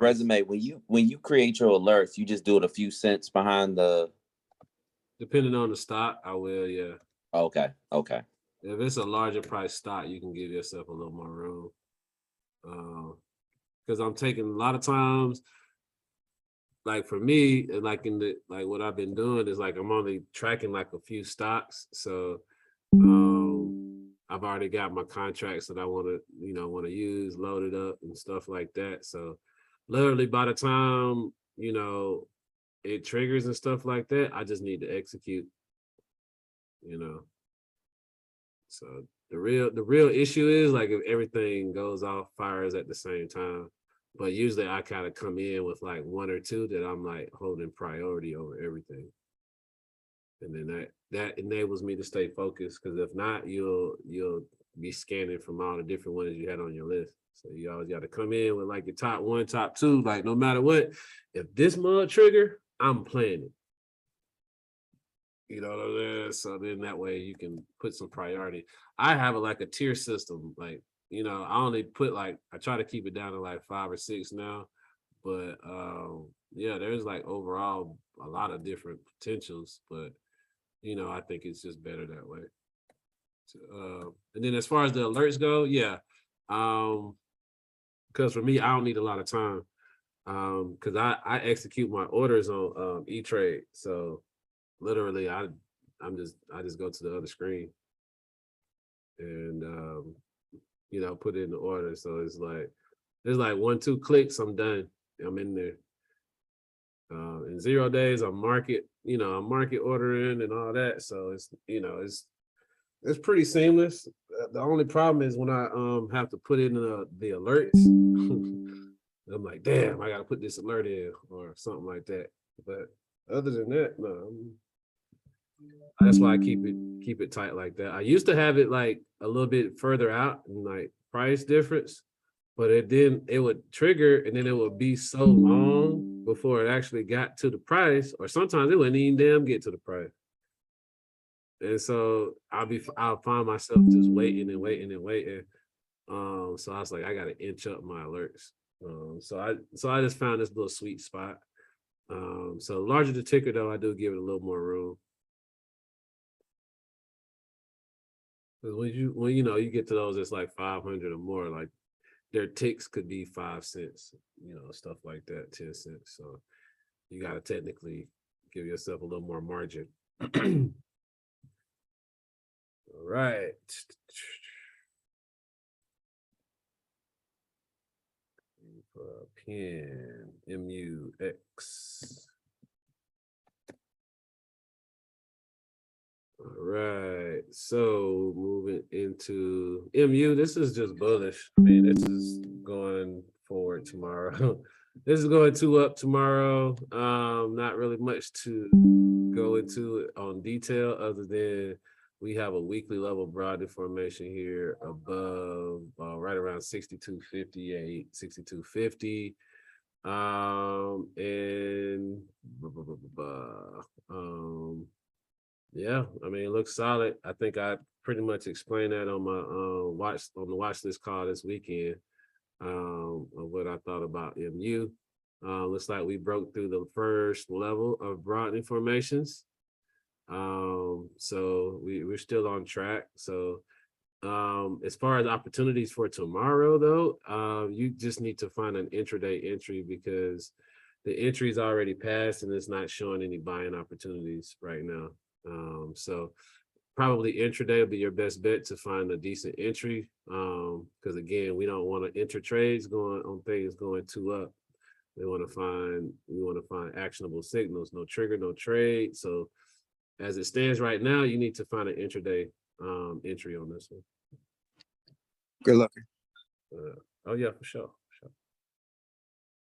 Resume, when you create your alerts, you just do it a few cents behind the. Depending on the stock, I will, yeah. Okay. If it's a larger price stock, you can give yourself a little more room. Because I'm taking a lot of times, like for me, like in the like what I've been doing is like I'm only tracking like a few stocks. So I've already got my contracts that I want to use loaded up and stuff like that. So literally by the time, it triggers and stuff like that, I just need to execute, So the real issue is like if everything goes off fires at the same time. But usually I kind of come in with like 1 or 2 that I'm like holding priority over everything. And then that enables me to stay focused, because if not, you'll be scanning from all the different ones you had on your list. So you always got to come in with like your top 1, top 2, like no matter what, if this mud trigger, I'm playing it. You know what I'm saying? So then that way you can put some priority. I have like a tier system. Like, I only put I try to keep it down to like 5 or 6 now. But yeah, there's like overall a lot of different potentials. But, I think it's just better that way. And then as far as the alerts go, yeah. Because for me, I don't need a lot of time. Because I execute my orders on E-Trade. So literally I just go to the other screen and put it in the order. So it's like there's like 1-2 clicks, I'm done. I'm in there. In 0 days, I'm market ordering and all that. So it's pretty seamless. The only problem is when I have to put in the alerts. I'm like, damn, I gotta put this alert in or something like that. But other than that, no, That's why I keep it tight like that. I used to have it like a little bit further out and like price difference, but it would trigger and then it would be so long before it actually got to the price, or sometimes it wouldn't even damn get to the price. And so I'll find myself just waiting and waiting and waiting. So I was like, I gotta inch up my alerts. So I just found this little sweet spot. So larger the ticker though, I do give it a little more room. Because when you get to those, it's like 500 or more, like their ticks could be 5 cents, stuff like that, 10 cents. So you gotta technically give yourself a little more margin. All right. Pin MUX. All right, so moving into MU, this is just bullish. I mean, this is going forward tomorrow. This is going 2 up tomorrow. Not really much to go into on detail other than we have a weekly level broad formation here above right around 62.58, 62.50. And yeah, I mean, it looks solid. I think I pretty much explained that on my the watch list call this weekend, of what I thought about MU. Looks like we broke through the first level of broadening formations. So we're still on track. So as far as opportunities for tomorrow though, you just need to find an intraday entry because the entry is already passed and it's not showing any buying opportunities right now. So probably intraday will be your best bet to find a decent entry. Because again, we don't want to enter trades going on things going 2 up. We want to find actionable signals, no trigger, no trade. So as it stands right now, you need to find an intraday entry on this one. Good luck. Oh yeah, for sure.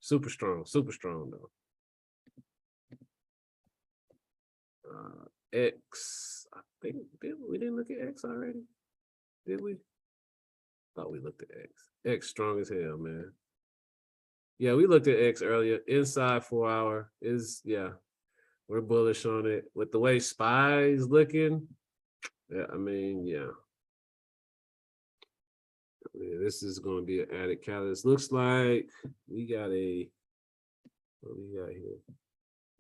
Super strong though. X, I think we didn't look at X already, did we? Thought we looked at X. X strong as hell, man. Yeah, we looked at X earlier. Inside 4 hour is, yeah, we're bullish on it. With the way SPY is looking, yeah, I mean, yeah. This is going to be an added catalyst. Looks like we got what we got here?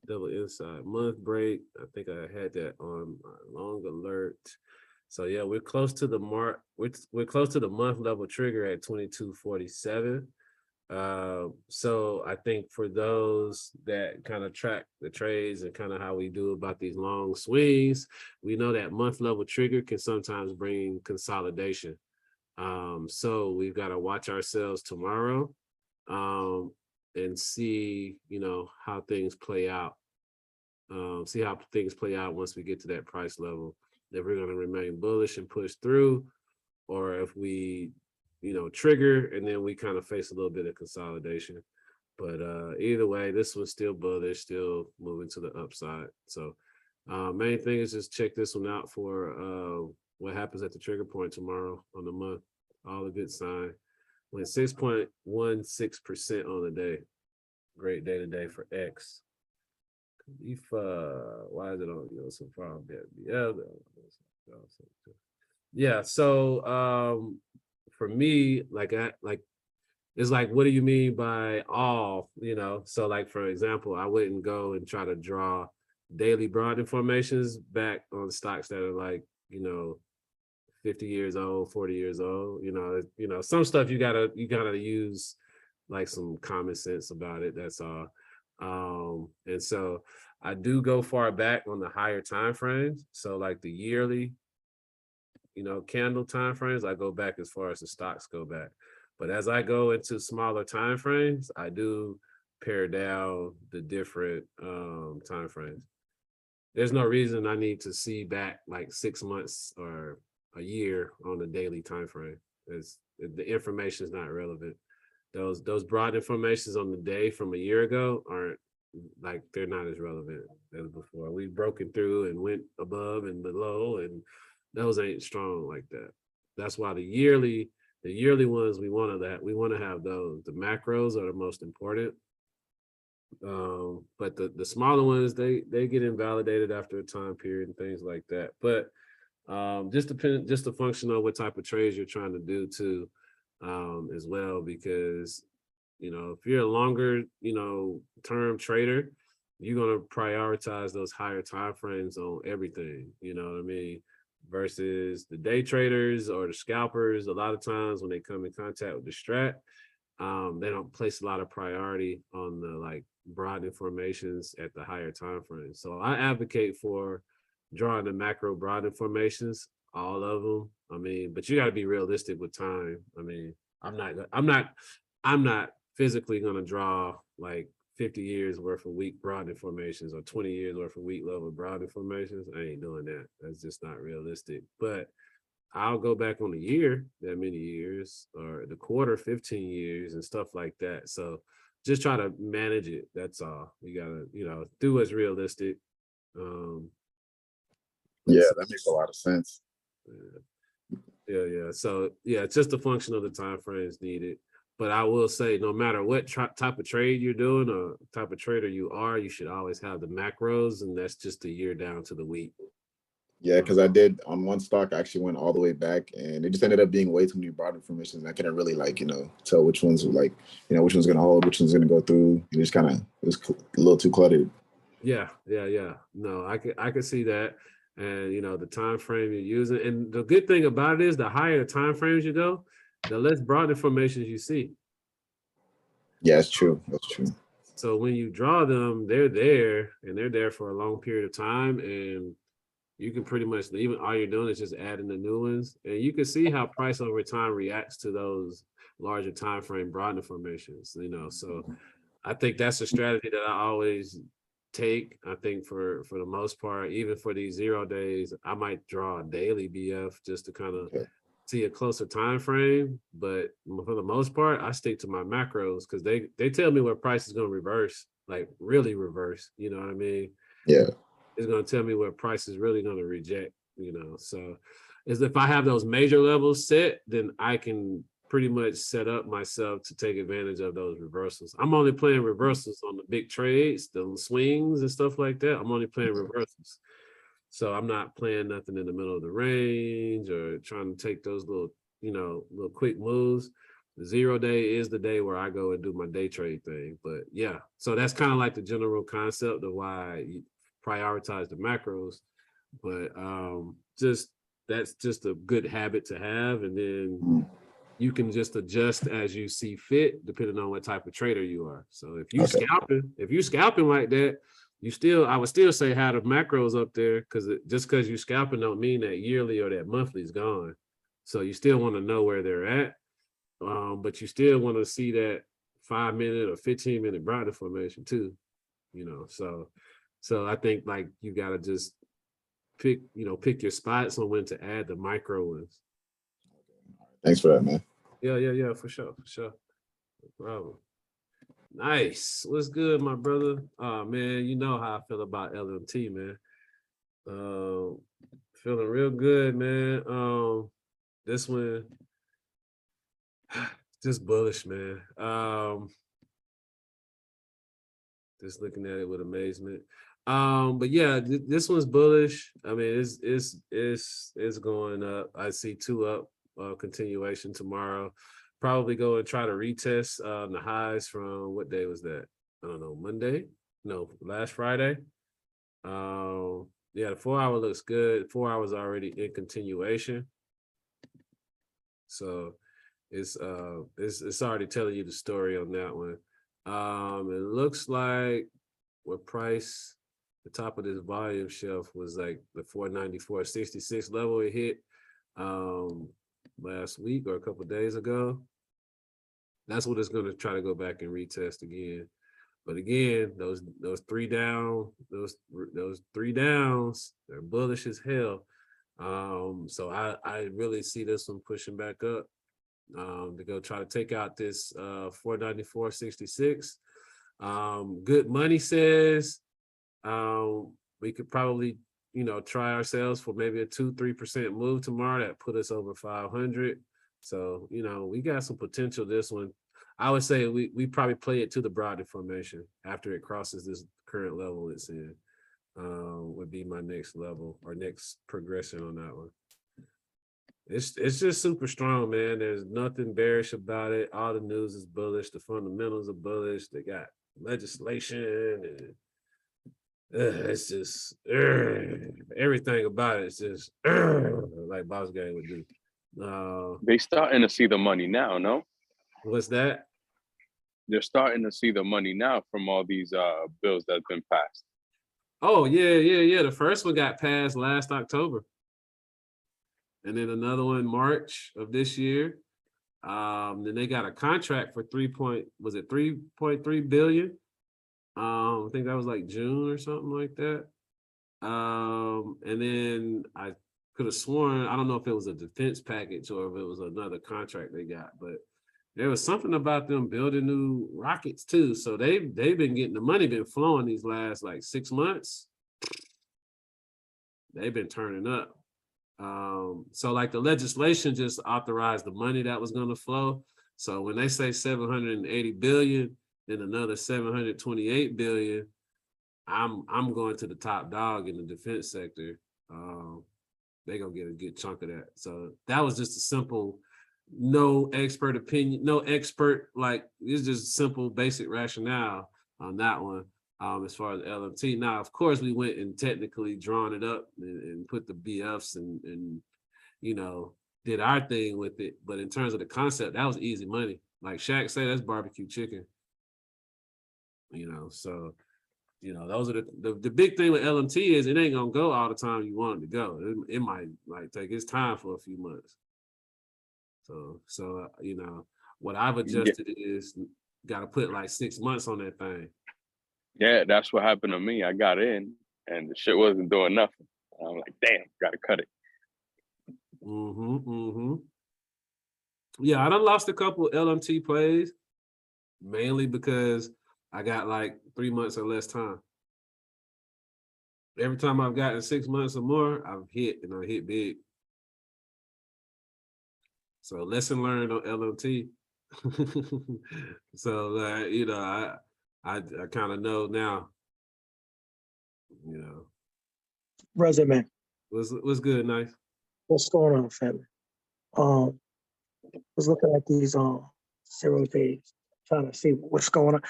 Double inside month break. I think I had that on my long alert. So yeah, we're close to the mark. We're close to the month level trigger at 22.47. So I think for those that kind of track the trades and kind of how we do about these long swings, we know that month level trigger can sometimes bring consolidation. So we've got to watch ourselves tomorrow. And see, how things play out. See how things play out once we get to that price level. If we're going to remain bullish and push through, or if we, trigger and then we kind of face a little bit of consolidation. But either way, this one's still bullish, still moving to the upside. So main thing is just check this one out for what happens at the trigger point tomorrow on the month. All a good sign. Went 6.16% on the day. Great day today for X. If why is it on so far? Yeah, so for me, it's like, what do you mean by all? So like for example, I wouldn't go and try to draw daily broad formations back on stocks that are like 50 years old, 40 years old. Some stuff you gotta use like some common sense about it. That's all. And so I do go far back on the higher time frames. So like the yearly, candle time frames, I go back as far as the stocks go back. But as I go into smaller time frames, I do pare down the different time frames. There's no reason I need to see back like 6 months or a year on a daily time frame. The information is not relevant. Those broad informations on the day from a year ago like they're not as relevant as before. We've broken through and went above and below, and those ain't strong like that. That's why the yearly ones we want to have those. The macros are the most important. But the smaller ones, they get invalidated after a time period and things like that. But just a function on what type of trades you're trying to do too, as well, because if you're a longer, term trader, you're gonna prioritize those higher time frames on everything. You know what I mean? Versus the day traders or the scalpers, a lot of times when they come in contact with the strat, they don't place a lot of priority on the like broadening formations at the higher time frames. So I advocate for drawing the macro broadening formations, all of them. I mean, but you got to be realistic with time. I mean, I'm not physically going to draw like 50 years worth of weak broadening formations or 20 years worth of weak level broadening formations. I ain't doing that. That's just not realistic. But I'll go back on the year, that many years, or the quarter, 15 years and stuff like that. So just try to manage it. That's all. You gotta, do what's realistic. Yeah, that makes a lot of sense. Yeah. So yeah, it's just a function of the time frames needed. But I will say, no matter what type of trade you're doing or type of trader you are, you should always have the macros, and that's just a year down to the week. Yeah, because I did on one stock, I actually went all the way back, and it just ended up being way too many broad information. I couldn't really tell which ones were which one's gonna hold, which one's gonna go through. It just it was a little too cluttered. Yeah. No, I could see that. And the time frame you're using. And the good thing about it is the higher the time frames you go, the less broad information you see. Yeah, that's true. That's true. So when you draw them, they're there for a long period of time, and you can pretty much leave it. All you're doing is just adding the new ones, and you can see how price over time reacts to those larger time frame broadening formations. So I think that's a strategy that I always take. I think for the most part, even for these 0 days, I might draw a daily BF just to kind of see a closer time frame. But for the most part, I stick to my macros because they tell me where price is going to reverse, like really reverse. You know what I mean? Yeah. It's going to tell me where price is really going to reject. So is if I have those major levels set, then I can pretty much set up myself to take advantage of those reversals. I'm only playing reversals on the big trades, the swings and stuff like that. I'm only playing reversals. So I'm not playing nothing in the middle of the range or trying to take those little quick moves. The 0 day is the day where I go and do my day trade thing. But yeah, so that's kind of like the general concept of why you prioritize the macros. But that's just a good habit to have. And then you can just adjust as you see fit, depending on what type of trader you are. So if you scalping like that, I would still say have the macros up there, because just because you scalping don't mean that yearly or that monthly is gone. So you still want to know where they're at, but you still want to see that 5-minute or 15-minute broader formation too. So I think like you got to just pick your spots on when to add the micro ones. Thanks for that, man. Yeah, for sure. No problem. Nice. What's good, my brother? Oh man, you know how I feel about LMT, man. Feeling real good, man. This one just bullish, man. Just looking at it with amazement. But yeah, this one's bullish. I mean, it's going up. I see 2 up. Continuation tomorrow. Probably go and try to retest the highs from what day was that? I don't know, Monday? No, last Friday. Yeah, the 4-hour looks good. 4 hours already in continuation. So it's already telling you the story on that one. It looks like what price the top of this volume shelf was like the 494.66 level it hit last week or a couple of days ago. That's what it's going to try to go back and retest again. But again, those 3 down, those 3 downs, they're bullish as hell. So I really see this one pushing back up to go try to take out this 494.66. Good Money says we could probably, try ourselves for maybe a 2-3% move tomorrow. That put us over 500. So, we got some potential this one. I would say we probably play it to the Brogdon formation after it crosses this current level it's in. Would be my next level or next progression on that one. It's just super strong, man. There's nothing bearish about it. All the news is bullish. The fundamentals are bullish. They got legislation and it's just everything about it is just like Boss Gang would do. They starting to see the money now, no? What's that? They're starting to see the money now from all these bills that's been passed. Oh, yeah. The first one got passed last October. And then another one March of this year. Then they got a contract for 3.3 billion. I think that was like June or something like that. And then I could have sworn, I don't know if it was a defense package or if it was another contract they got, but there was something about them building new rockets too. So they've been getting the money been flowing these last like 6 months. They've been turning up. So like the legislation just authorized the money that was going to flow. So when they say 780 billion, then another 728 billion, I'm going to the top dog in the defense sector. They're gonna get a good chunk of that. So that was just a simple, no expert opinion, no expert, like it's just simple basic rationale on that one. As far as LMT. Now, of course, we went and technically drawn it up and put the BFs and did our thing with it. But in terms of the concept, that was easy money. Like Shaq said, that's barbecue chicken. So those are the big thing with LMT is it ain't gonna go all the time you want it to go. It might like take its time for a few months. So what I've adjusted is got to put like 6 months on that thing. Yeah, that's what happened to me. I got in and the shit wasn't doing nothing. I'm like, damn, gotta cut it. Yeah, I done lost a couple LMT plays, mainly because I got like 3 months or less time. Every time I've gotten 6 months or more, I've hit and I hit big. So lesson learned on LMT. So I kind of know now. Resume. What's good, Nice? What's going on, family? Was looking at these 0 days, trying to see what's going on.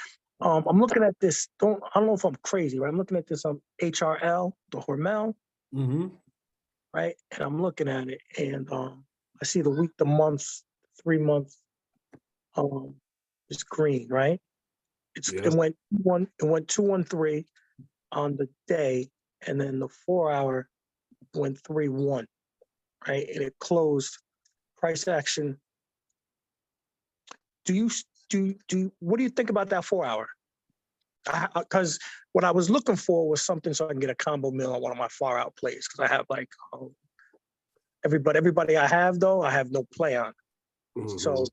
I'm looking at this. I don't know if I'm crazy, right? I'm looking at this HRL, the Hormel, right? And I'm looking at it, and I see the week, the months, 3 months. It's green, right? It went 213 on the day, and then the 4 hour went 3-1, right? And it closed price action. What do you think about that 4 hour? Because what I was looking for was something so I can get a combo meal on one of my far out plays, because I have like everybody I have though, I have no play on. So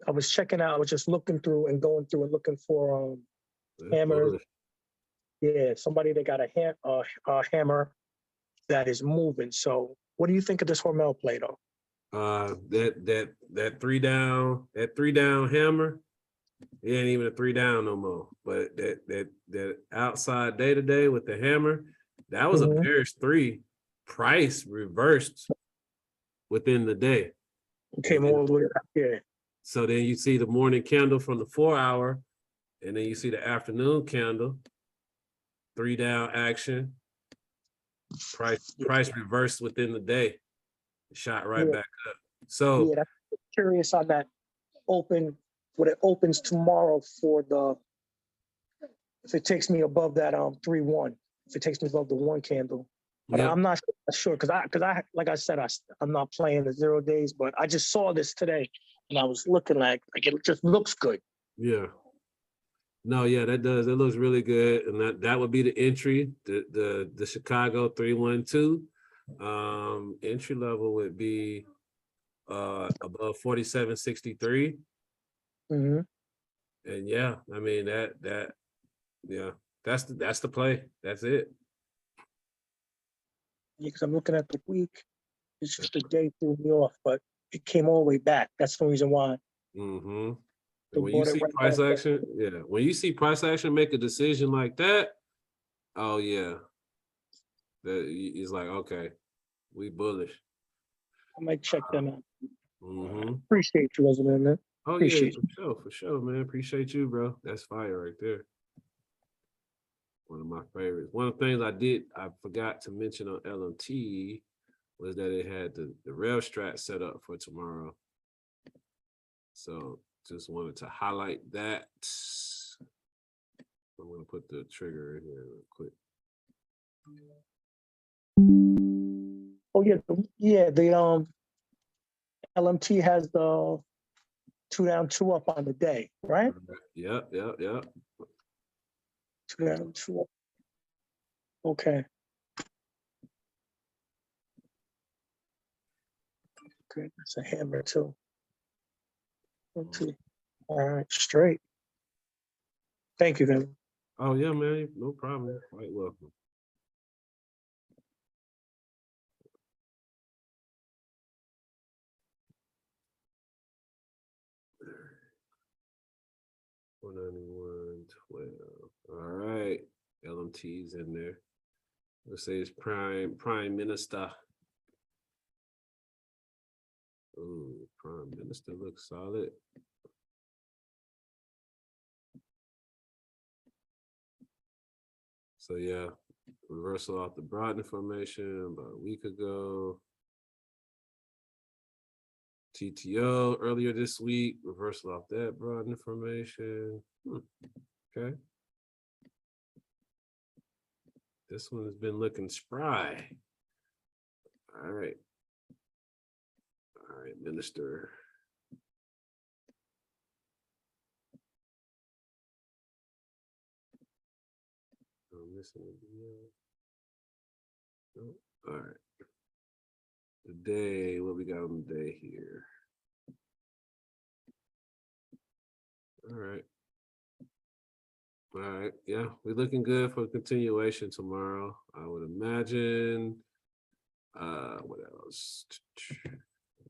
I was checking out, I was just looking through and going through and looking for hammers. Yeah, somebody that got a hammer that is moving. So what do you think of this Hormel play though? That 3-down hammer, it ain't even a 3-down no more. But that outside day to day with the hammer, that was a bearish 3. Price reversed within the day. Came all the way up, yeah. So then you see the morning candle from the 4 hour, and then you see the afternoon candle, 3-down action. Price reversed within the day, shot right back up. So yeah, I'm curious on that open, what it opens tomorrow for if it takes me above that 3-1, if it takes me above the 1 candle. But I'm not sure because I like I said, I'm not playing the 0 days, but I just saw this today and I was looking like it just looks good. Yeah. No, yeah, that does. It looks really good. And that would be the entry, the Chicago 312. Entry level would be above 47.63. And yeah, I mean yeah, that's the play. That's it. Because I'm looking at the week. It's just a day threw me off, but it came all the way back. That's the reason why Mm-hmm. they And when you bought it see right price back. action, yeah, when you see price action make a decision like that, oh yeah, it's like, okay, we bullish. I might check them out. Mm-hmm. Appreciate you, Resume, man. Oh yeah, Appreciate for sure, man. Appreciate you, bro. That's fire right there. One of my favorites. One of the things I forgot to mention on LMT was that it had the rail strat set up for tomorrow. So just wanted to highlight that. I'm gonna put the trigger in here real quick. Oh yeah, the LMT has the 2 down, 2 up on the day, right? Yep. 2 down, 2 up. Okay. Okay, that's a hammer too. 1, 2. All right, straight. Thank you, guys. Oh yeah, man. No problem. Quite welcome. $191.12. All right. LMT's in there. Let's say it's Prime Minister. Ooh, Prime Minister looks solid. So yeah, reversal off the Broaden formation about a week ago. TTO earlier this week, reversal off that Broaden formation. Okay. This one has been looking spry. All right. All right, Minister. I'm missing a video. Nope. All right. Today, what we got on the day here? All right. All right. Yeah, we're looking good for continuation tomorrow. I would imagine. What else?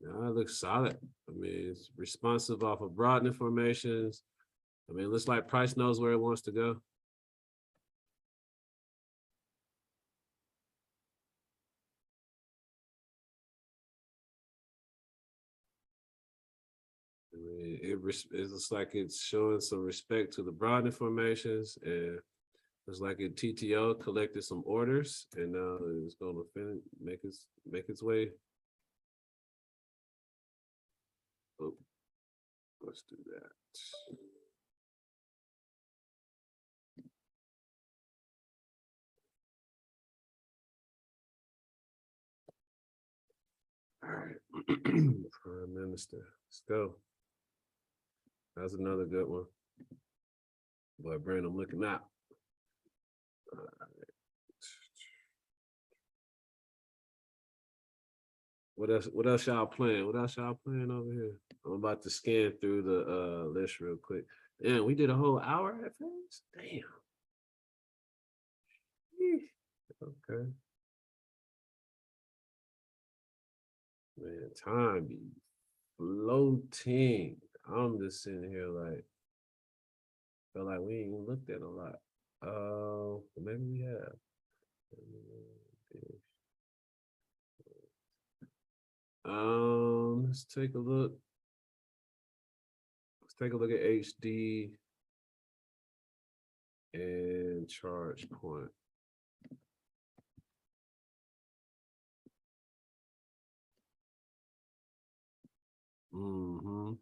No, it looks solid. I mean, it's responsive off of broadening formations. I mean, it looks like price knows where it wants to go. I mean, it looks like it's showing some respect to the broadening formations, and it's like it TTO collected some orders, and now it's going to make its way. Oh, let's do that. All right, Prime Minister, let's go. That's another good one. Boy, Brandon, looking out. All right. What else? What else y'all playing? What else y'all playing over here? I'm about to scan through the list real quick. Damn, we did a whole hour at first. Damn. Okay. Man, time be floating. I'm just sitting here like, feel like we ain't looked at a lot. Maybe we have. Let's take a look. Let's take a look at HD and charge point. Mm-hmm.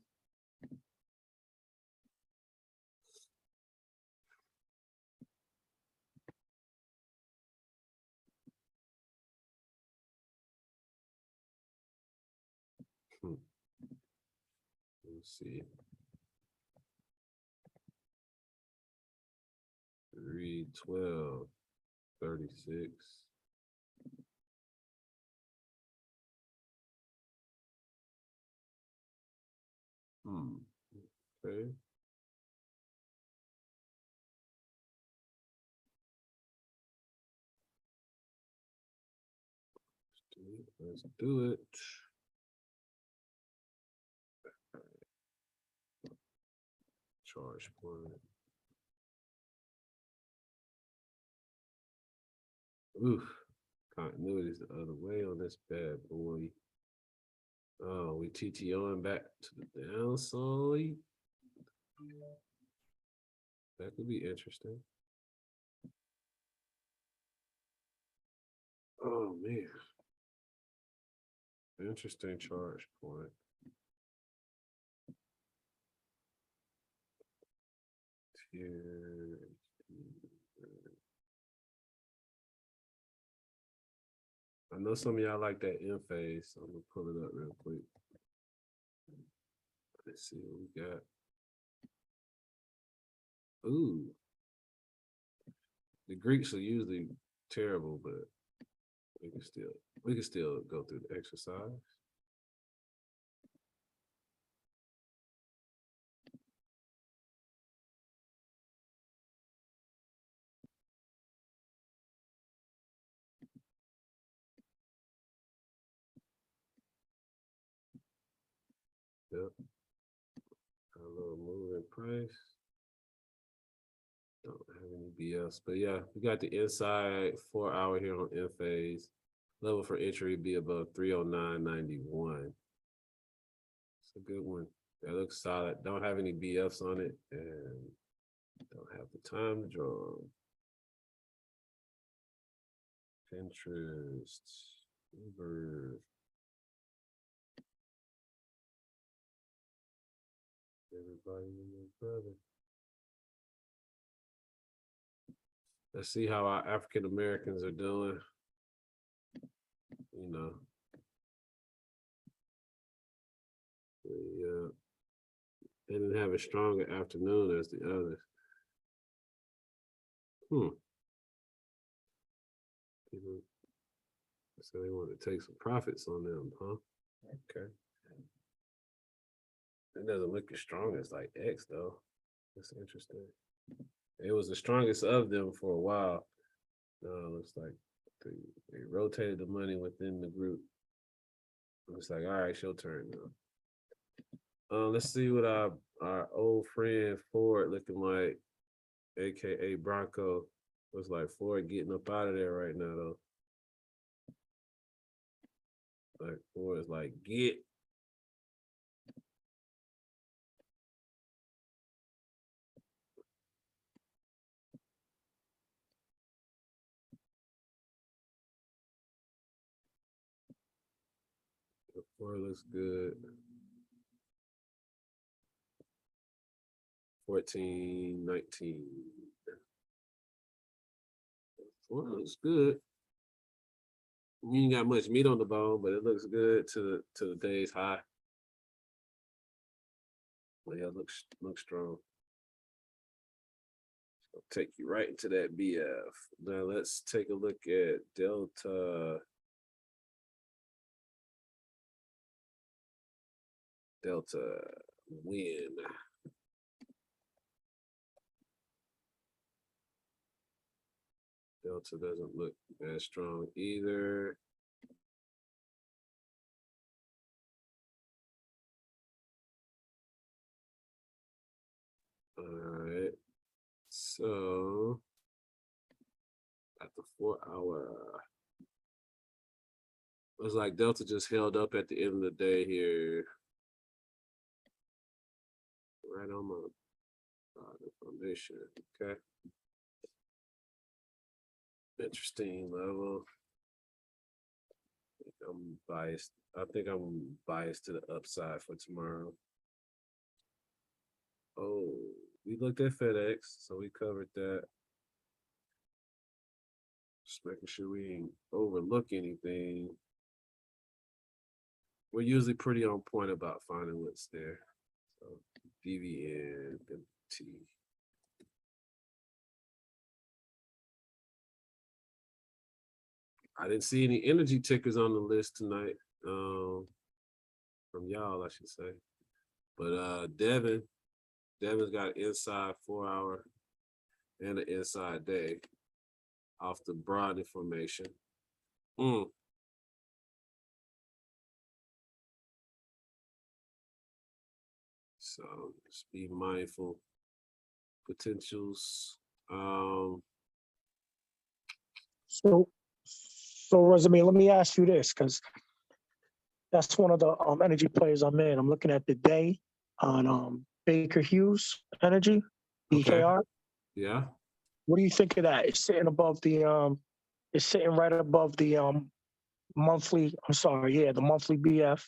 Let's see. 3:12:36. Okay. Let's do it. Charge point. Oof. Continuity is the other way on this bad boy. Oh, we TTOing back to the downside. That could be interesting. Oh man. Interesting charge point. Here. I know some of y'all like that end phase, so I'm gonna pull it up real quick. Let's see what we got. Ooh. The Greeks are usually terrible, but we can still go through the exercise. Yep. A little moving price. Don't have any BS, but yeah, we got the inside 4 hour here on N phase. Level for entry be above 309.91. It's a good one. That looks solid. Don't have any BFs on it, and don't have the time to draw. Pinterest, Uber. Everybody and their brother. Let's see how our African Americans are doing. You know. Yeah. They didn't have a stronger afternoon as the others. People so they want to take some profits on them, huh? Okay. It doesn't look as strong as like X though. That's interesting. It was the strongest of them for a while. Looks like they rotated the money within the group. It's like, all right, your turn now. Let's see what our old friend Ford looking like, aka Bronco. Looks like Ford getting up out of there right now though. Like Ford is like, get. Ford looks good. 14.19. Ford looks good. You ain't got much meat on the bone, but it looks good to the day's high. Well, yeah, looks strong. I'll take you right into that BF. Now let's take a look at Delta. Delta win. Delta doesn't look as strong either. All right. So at the 4 hour, looks like Delta just held up at the end of the day here. Right on my the foundation. Okay. Interesting level. I'm biased. I think I'm biased to the upside for tomorrow. Oh, we looked at FedEx, so we covered that. Just making sure we ain't overlook anything. We're usually pretty on point about finding what's there. So DVN, T. I didn't see any energy tickers on the list tonight. From y'all, I should say. But Devin's got inside 4 hour and an inside day off the broad information. So just be mindful. Potentials. So Resume, let me ask you this, because that's one of the energy plays I'm in. I'm looking at the day on Baker Hughes Energy, Okay. BKR. Yeah. What do you think of that? It's sitting above the it's sitting right above the monthly, I'm sorry, yeah, the monthly BF.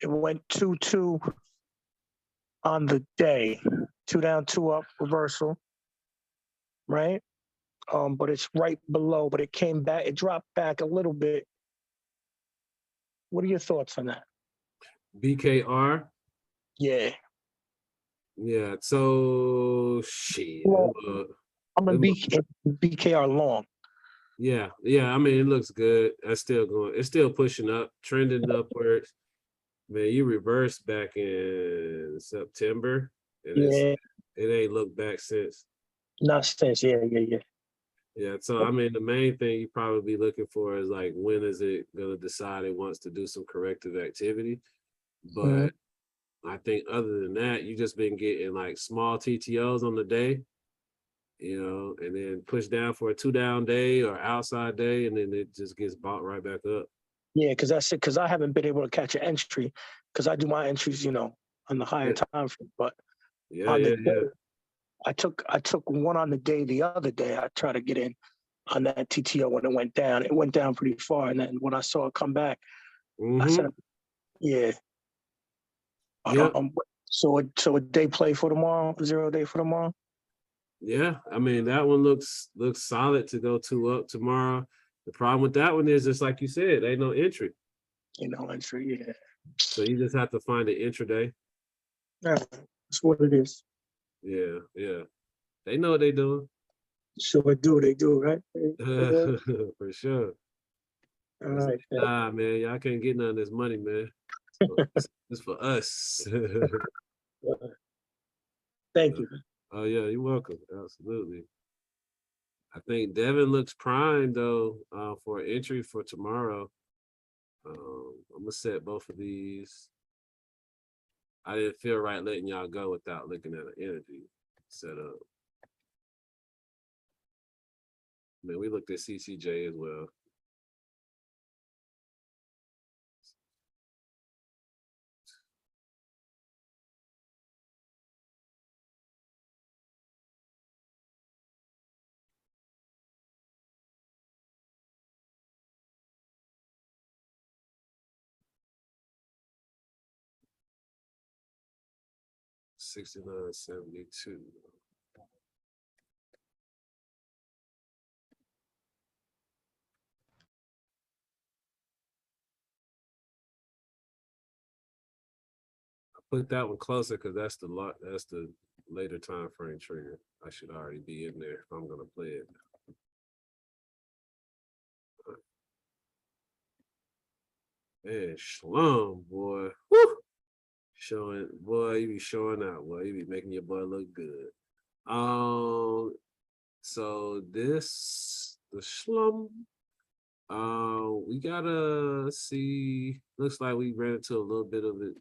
It went 2-2 on the day, 2 down, 2 up, reversal, right? But it's right below, but it came back, it dropped back a little bit. What are your thoughts on that? BKR. Yeah. Yeah. So shit. Well, I'm a it look- BKR long. yeah. I mean, it looks good. That's still going. It's still pushing up, trending upwards. Man, you reversed back in September, and Yeah, it ain't looked back since. not since. Yeah. Yeah, so I mean, the main thing you probably be looking for is like, when is it gonna decide it wants to do some corrective activity? Mhm. But I think other than that, you just been getting like small TTOs on the day, and then push down for a 2 down day or outside day, and then it just gets bought right back up. Yeah, because that's it. Because I haven't been able to catch an entry because I do my entries, on the higher Yeah. time frame. But Yeah, on the yeah. day, I took one on the day the other day. I tried to get in on that TTO when it went down. It went down pretty far, and then when I saw it come back, I said, yeah. Yep. So a day play for tomorrow, 0 day for tomorrow. Yeah, I mean, that one looks solid to go 2 up tomorrow. The problem with that one is, just like you said, ain't no entry. Entry. Yeah. So you just have to find an intraday. Yeah, that's what it is. Yeah. They know what they doing. Sure do. They do, right? For sure. All right. Nah, man, y'all can't get none of this money, man. It's for us. Thank you. Oh yeah, you're welcome. Absolutely. I think Devin looks primed though, for entry for tomorrow. I'm gonna set both of these. I didn't feel right letting y'all go without looking at an energy setup. Man, we looked at CCJ as well. $69.72. Put that one closer because that's the later time frame trigger. I should already be in there if I'm gonna play it. Man, Shlum, boy. Woo! You be showing out, boy. You be making your boy look good. So the Shlum, we gotta see. Looks like we ran into a little bit of it,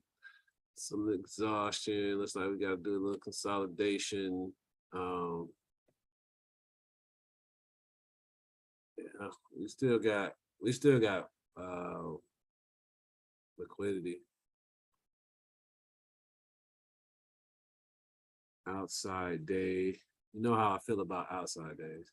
some exhaustion. Looks like we gotta do a little consolidation. Yeah, we still got liquidity. Outside day. You know how I feel about outside days.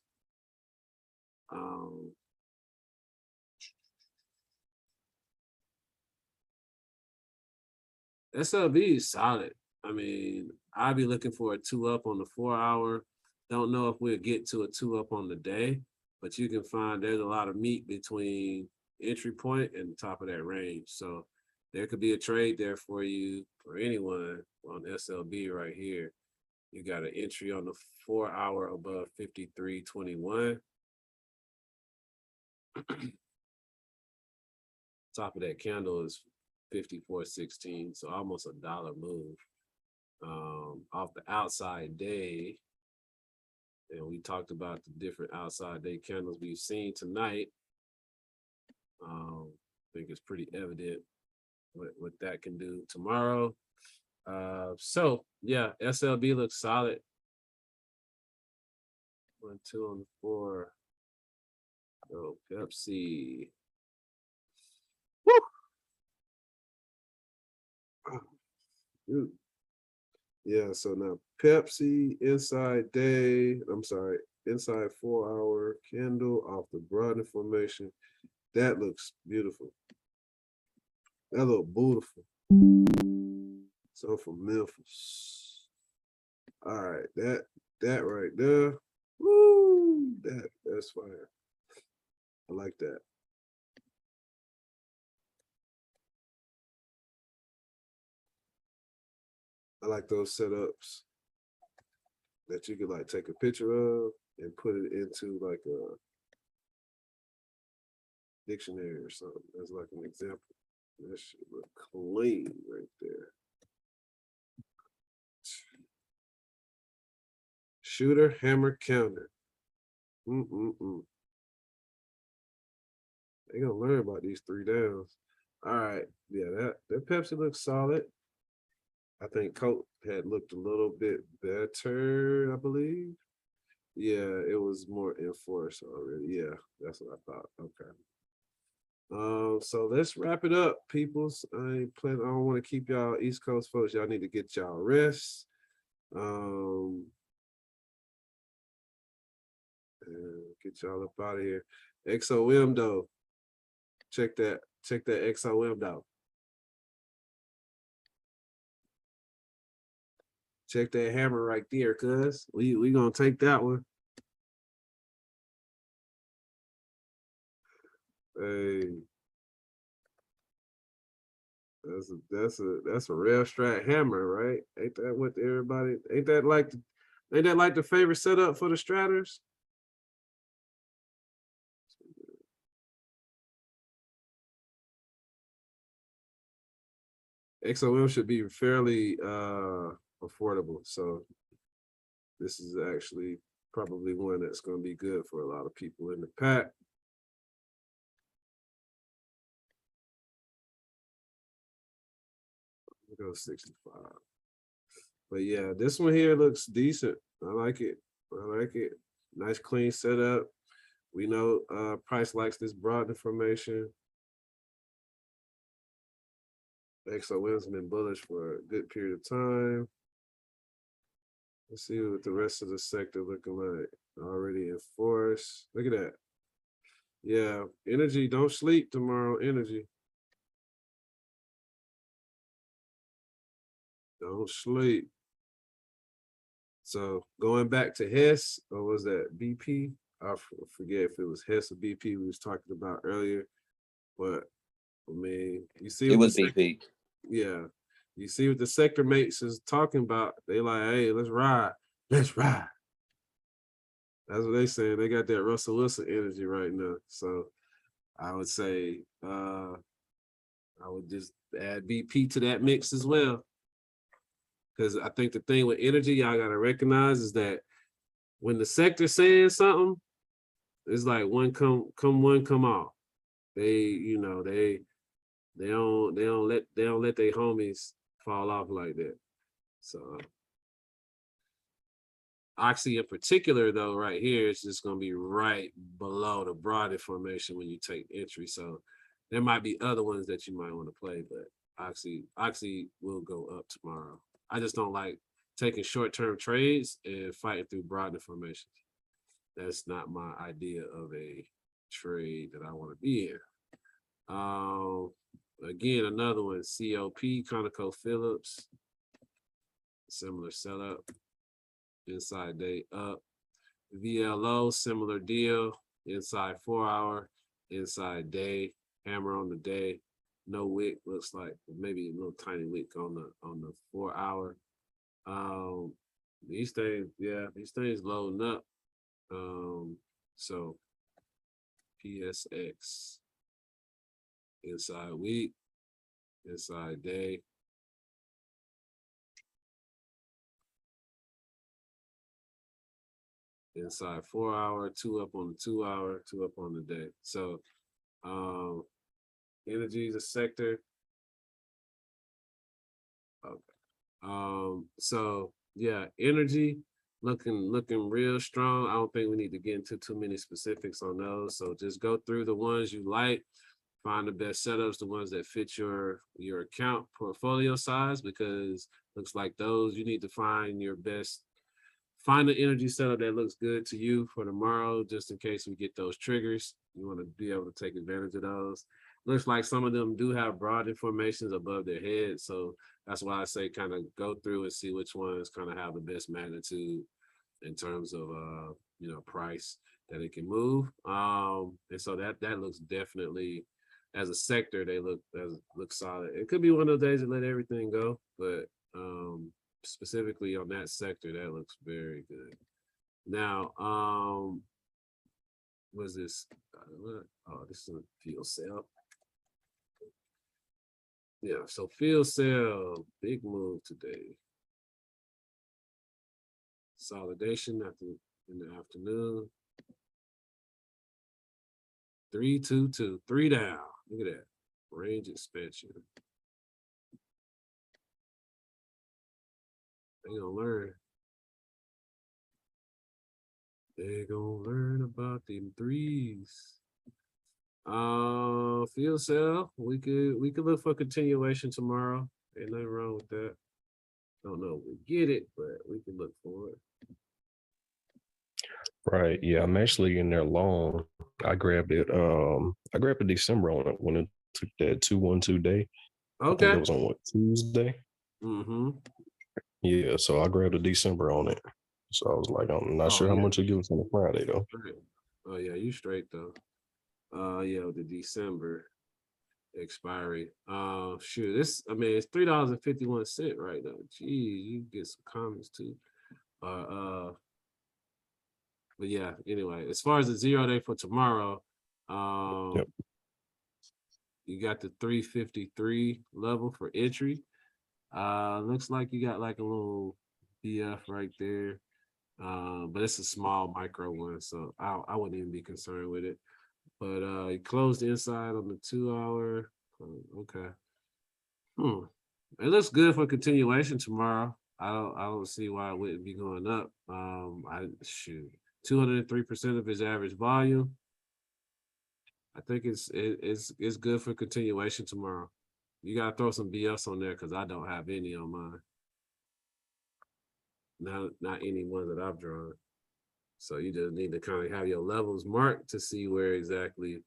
SLB is solid. I mean, I'd be looking for a 2 up on the 4 hour. Don't know if we'll get to a 2 up on the day, but you can find there's a lot of meat between entry point and the top of that range. So there could be a trade there for you, for anyone on SLB right here. You got an entry on the 4 hour above 53.21. Top of that candle is 54.16, so almost a dollar move. Off the outside day, and we talked about the different outside day candles we've seen tonight. I think it's pretty evident what that can do tomorrow. So yeah, SLB looks solid. 1, 2 on the 4. Oh, Pepsi. Woo. Yeah, so now Pepsi inside day. I'm sorry, inside 4-hour candle off the broadening formation. That looks beautiful. That look beautiful. So from Memphis. All right, that right there. Woo! That's fire. I like that. I like those setups that you could like take a picture of and put it into like a dictionary or something. That's like an example. That should look clean right there. Shooter, hammer, counter. They gonna learn about these 3 downs. All right, yeah, that Pepsi looks solid. I think Coke had looked a little bit better, I believe. Yeah, it was more enforced already. Yeah, that's what I thought. Okay. So let's wrap it up, peoples. I don't want to keep y'all East Coast folks. Y'all need to get y'all rest. And get y'all up out of here. XOM though. Check that XOM though. Check that hammer right there, cuz we gonna take that one. Hey, that's a real strat hammer, right? Ain't that what everybody? Ain't that like the favorite setup for the stratters? XOM should be fairly affordable, so this is actually probably one that's going to be good for a lot of people in the pack. Go 65. But yeah, this one here looks decent. I like it. Nice clean setup. We know Price likes this broad information. XOM's been bullish for a good period of time. Let's see what the rest of the sector looking like. Already in force. Look at that. Yeah, energy, don't sleep tomorrow, energy. Don't sleep. So going back to Hess, or was that BP? I forget if it was Hess or BP we was talking about earlier. But I mean, you see, it was BP. Yeah, you see what the sector mates is talking about. They like, hey, let's ride. Let's ride. That's what they saying. They got that Russell Wilson energy right now. So I would say I would just add BP to that mix as well. Because I think the thing with energy, y'all gotta recognize is that when the sector's saying something, it's like one come off. They don't let their homies fall off like that. So Oxy in particular, though, right here is just gonna be right below the broad formation when you take entry. So there might be other ones that you might want to play, but Oxy will go up tomorrow. I just don't like taking short-term trades and fighting through broad formations. That's not my idea of a trade that I want to be in. Again, another one, COP, ConocoPhillips, similar setup. Inside day up. VLO, similar deal. Inside 4-hour, inside day, hammer on the day. No wick, looks like maybe a little tiny wick on the 4-hour. These things loading up. So PSX, inside week, inside day. Inside 4-hour, 2 up on the 2-hour, 2 up on the day. So energy is a sector Okay. So yeah, energy looking real strong. I don't think we need to get into too many specifics on those. So just go through the ones you like, find the best setups, the ones that fit your account portfolio size, because looks like those you need to find your best. Find the energy setup that looks good to you for tomorrow, just in case we get those triggers. You want to be able to take advantage of those. Looks like some of them do have broad informations above their head. So that's why I say kind of go through and see which ones kind of have the best magnitude in terms of price that it can move. And so that looks definitely, as a sector, they look solid. It could be one of those days that let everything go, but specifically on that sector, that looks very good. Now, was this? Oh, this is a field sale. Yeah, so field sale, big move today. Consolidation in the afternoon. 322, 3 down. Look at that. Range expansion. They gonna learn. They gonna learn about them threes. Field sale. We could look for continuation tomorrow. Ain't nothing wrong with that. Don't know if we get it, but we can look for it. Right. Yeah, I'm actually in there long. I grabbed it. I grabbed a December on it when it took that 212 day. I think Okay. it was on what, Tuesday? Mm-hmm. Yeah, so I grabbed a December on it. So I was like, I'm not sure how much it gives on a Friday though. Right. Oh yeah, you straight though. Yeah, with the December expiry. Shoot, it's $3.51 right now. Geez, you get some comments too. But yeah, anyway, as far as the 0 day for tomorrow, Yep. you got the 353 level for entry. Looks like you got like a little BF right there. But it's a small micro one, so I wouldn't even be concerned with it. But it closed inside on the 2 hour. Okay. It looks good for continuation tomorrow. I don't see why it wouldn't be going up. 203% of his average volume. I think it's good for continuation tomorrow. You gotta throw some BS on there because I don't have any on mine. Not any one that I've drawn. So you just need to kind of have your levels marked to see where exactly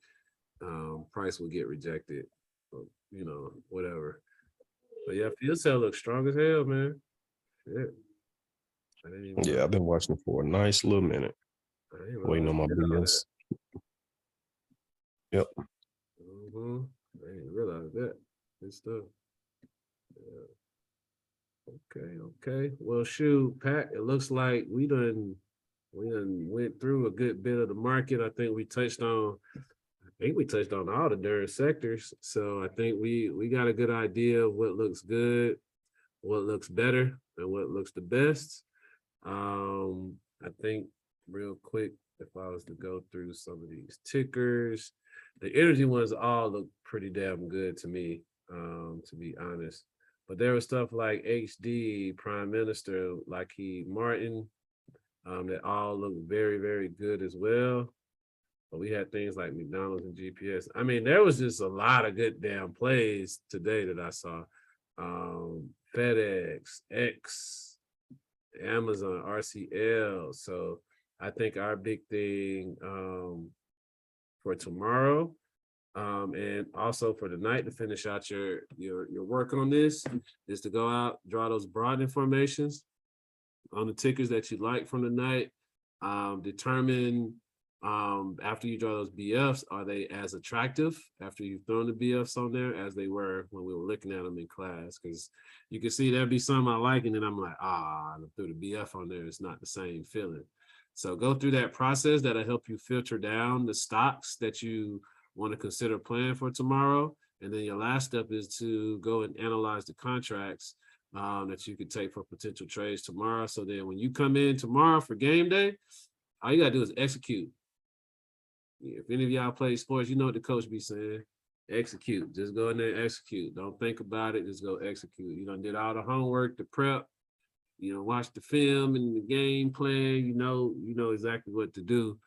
price will get rejected, or, whatever. But yeah, field sale looks strong as hell, man. Yeah, I've been watching it for a nice little minute. Waiting on my BS. Yep. I didn't realize that. Good stuff. Yeah. Okay. Well, shoot, Pat, it looks like we done went through a good bit of the market. I think we touched on all the darn sectors. So I think we got a good idea of what looks good, what looks better, and what looks the best. I think real quick, if I was to go through some of these tickers, the energy ones all look pretty damn good to me, to be honest. But there was stuff like HD, Prime Minister, Lockheed Martin, that all look very, very good as well. But we had things like McDonald's and GPS. I mean, there was just a lot of good damn plays today that I saw. FedEx, X, Amazon, RCL. So I think our big thing for tomorrow, and also for the night to finish out your work on this, is to go out, draw those broad informations on the tickers that you like from the night. Determine after you draw those BFs, are they as attractive after you've thrown the BFs on there as they were when we were looking at them in class? Because you can see there'd be some I like, and then I'm like, I threw the BF on there. It's not the same feeling. So go through that process. That'll help you filter down the stocks that you want to consider playing for tomorrow. And then your last step is to go and analyze the contracts that you could take for potential trades tomorrow. So then when you come in tomorrow for game day, all you gotta do is execute. If any of y'all play sports, you know what the coach be saying. execute. Just go in there and execute. Don't think about it. Just go execute. You done did all the homework, the prep, watch the film and the game plan. You know exactly what to do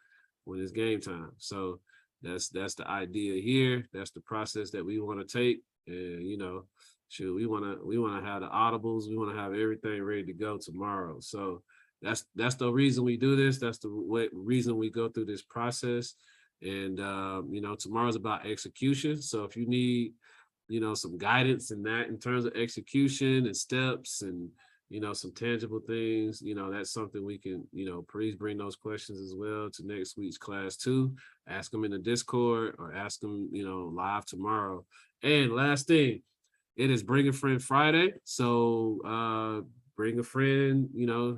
when it's game time. So that's the idea here. That's the process that we want to take. And we want to have the audibles. We want to have everything ready to go tomorrow. So that's the reason we do this. That's the reason we go through this process. And tomorrow's about execution. So if you need some guidance in that in terms of execution and steps and some tangible things, that's something we can, please bring those questions as well to next week's class too. Ask them in the Discord or ask them, live tomorrow. And last thing, it is Bring a Friend Friday. So bring a friend,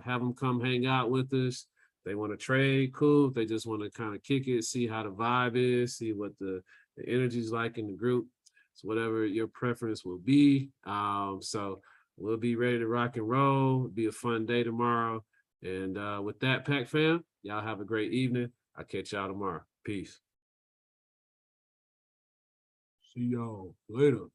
have them come hang out with us. They want to trade, cool. If they just want to kind of kick it, see how the vibe is, see what the energy is like in the group. So whatever your preference will be. So we'll be ready to rock and roll. It'll be a fun day tomorrow. And with that, Pack fam, y'all have a great evening. I'll catch y'all tomorrow. Peace. See y'all later.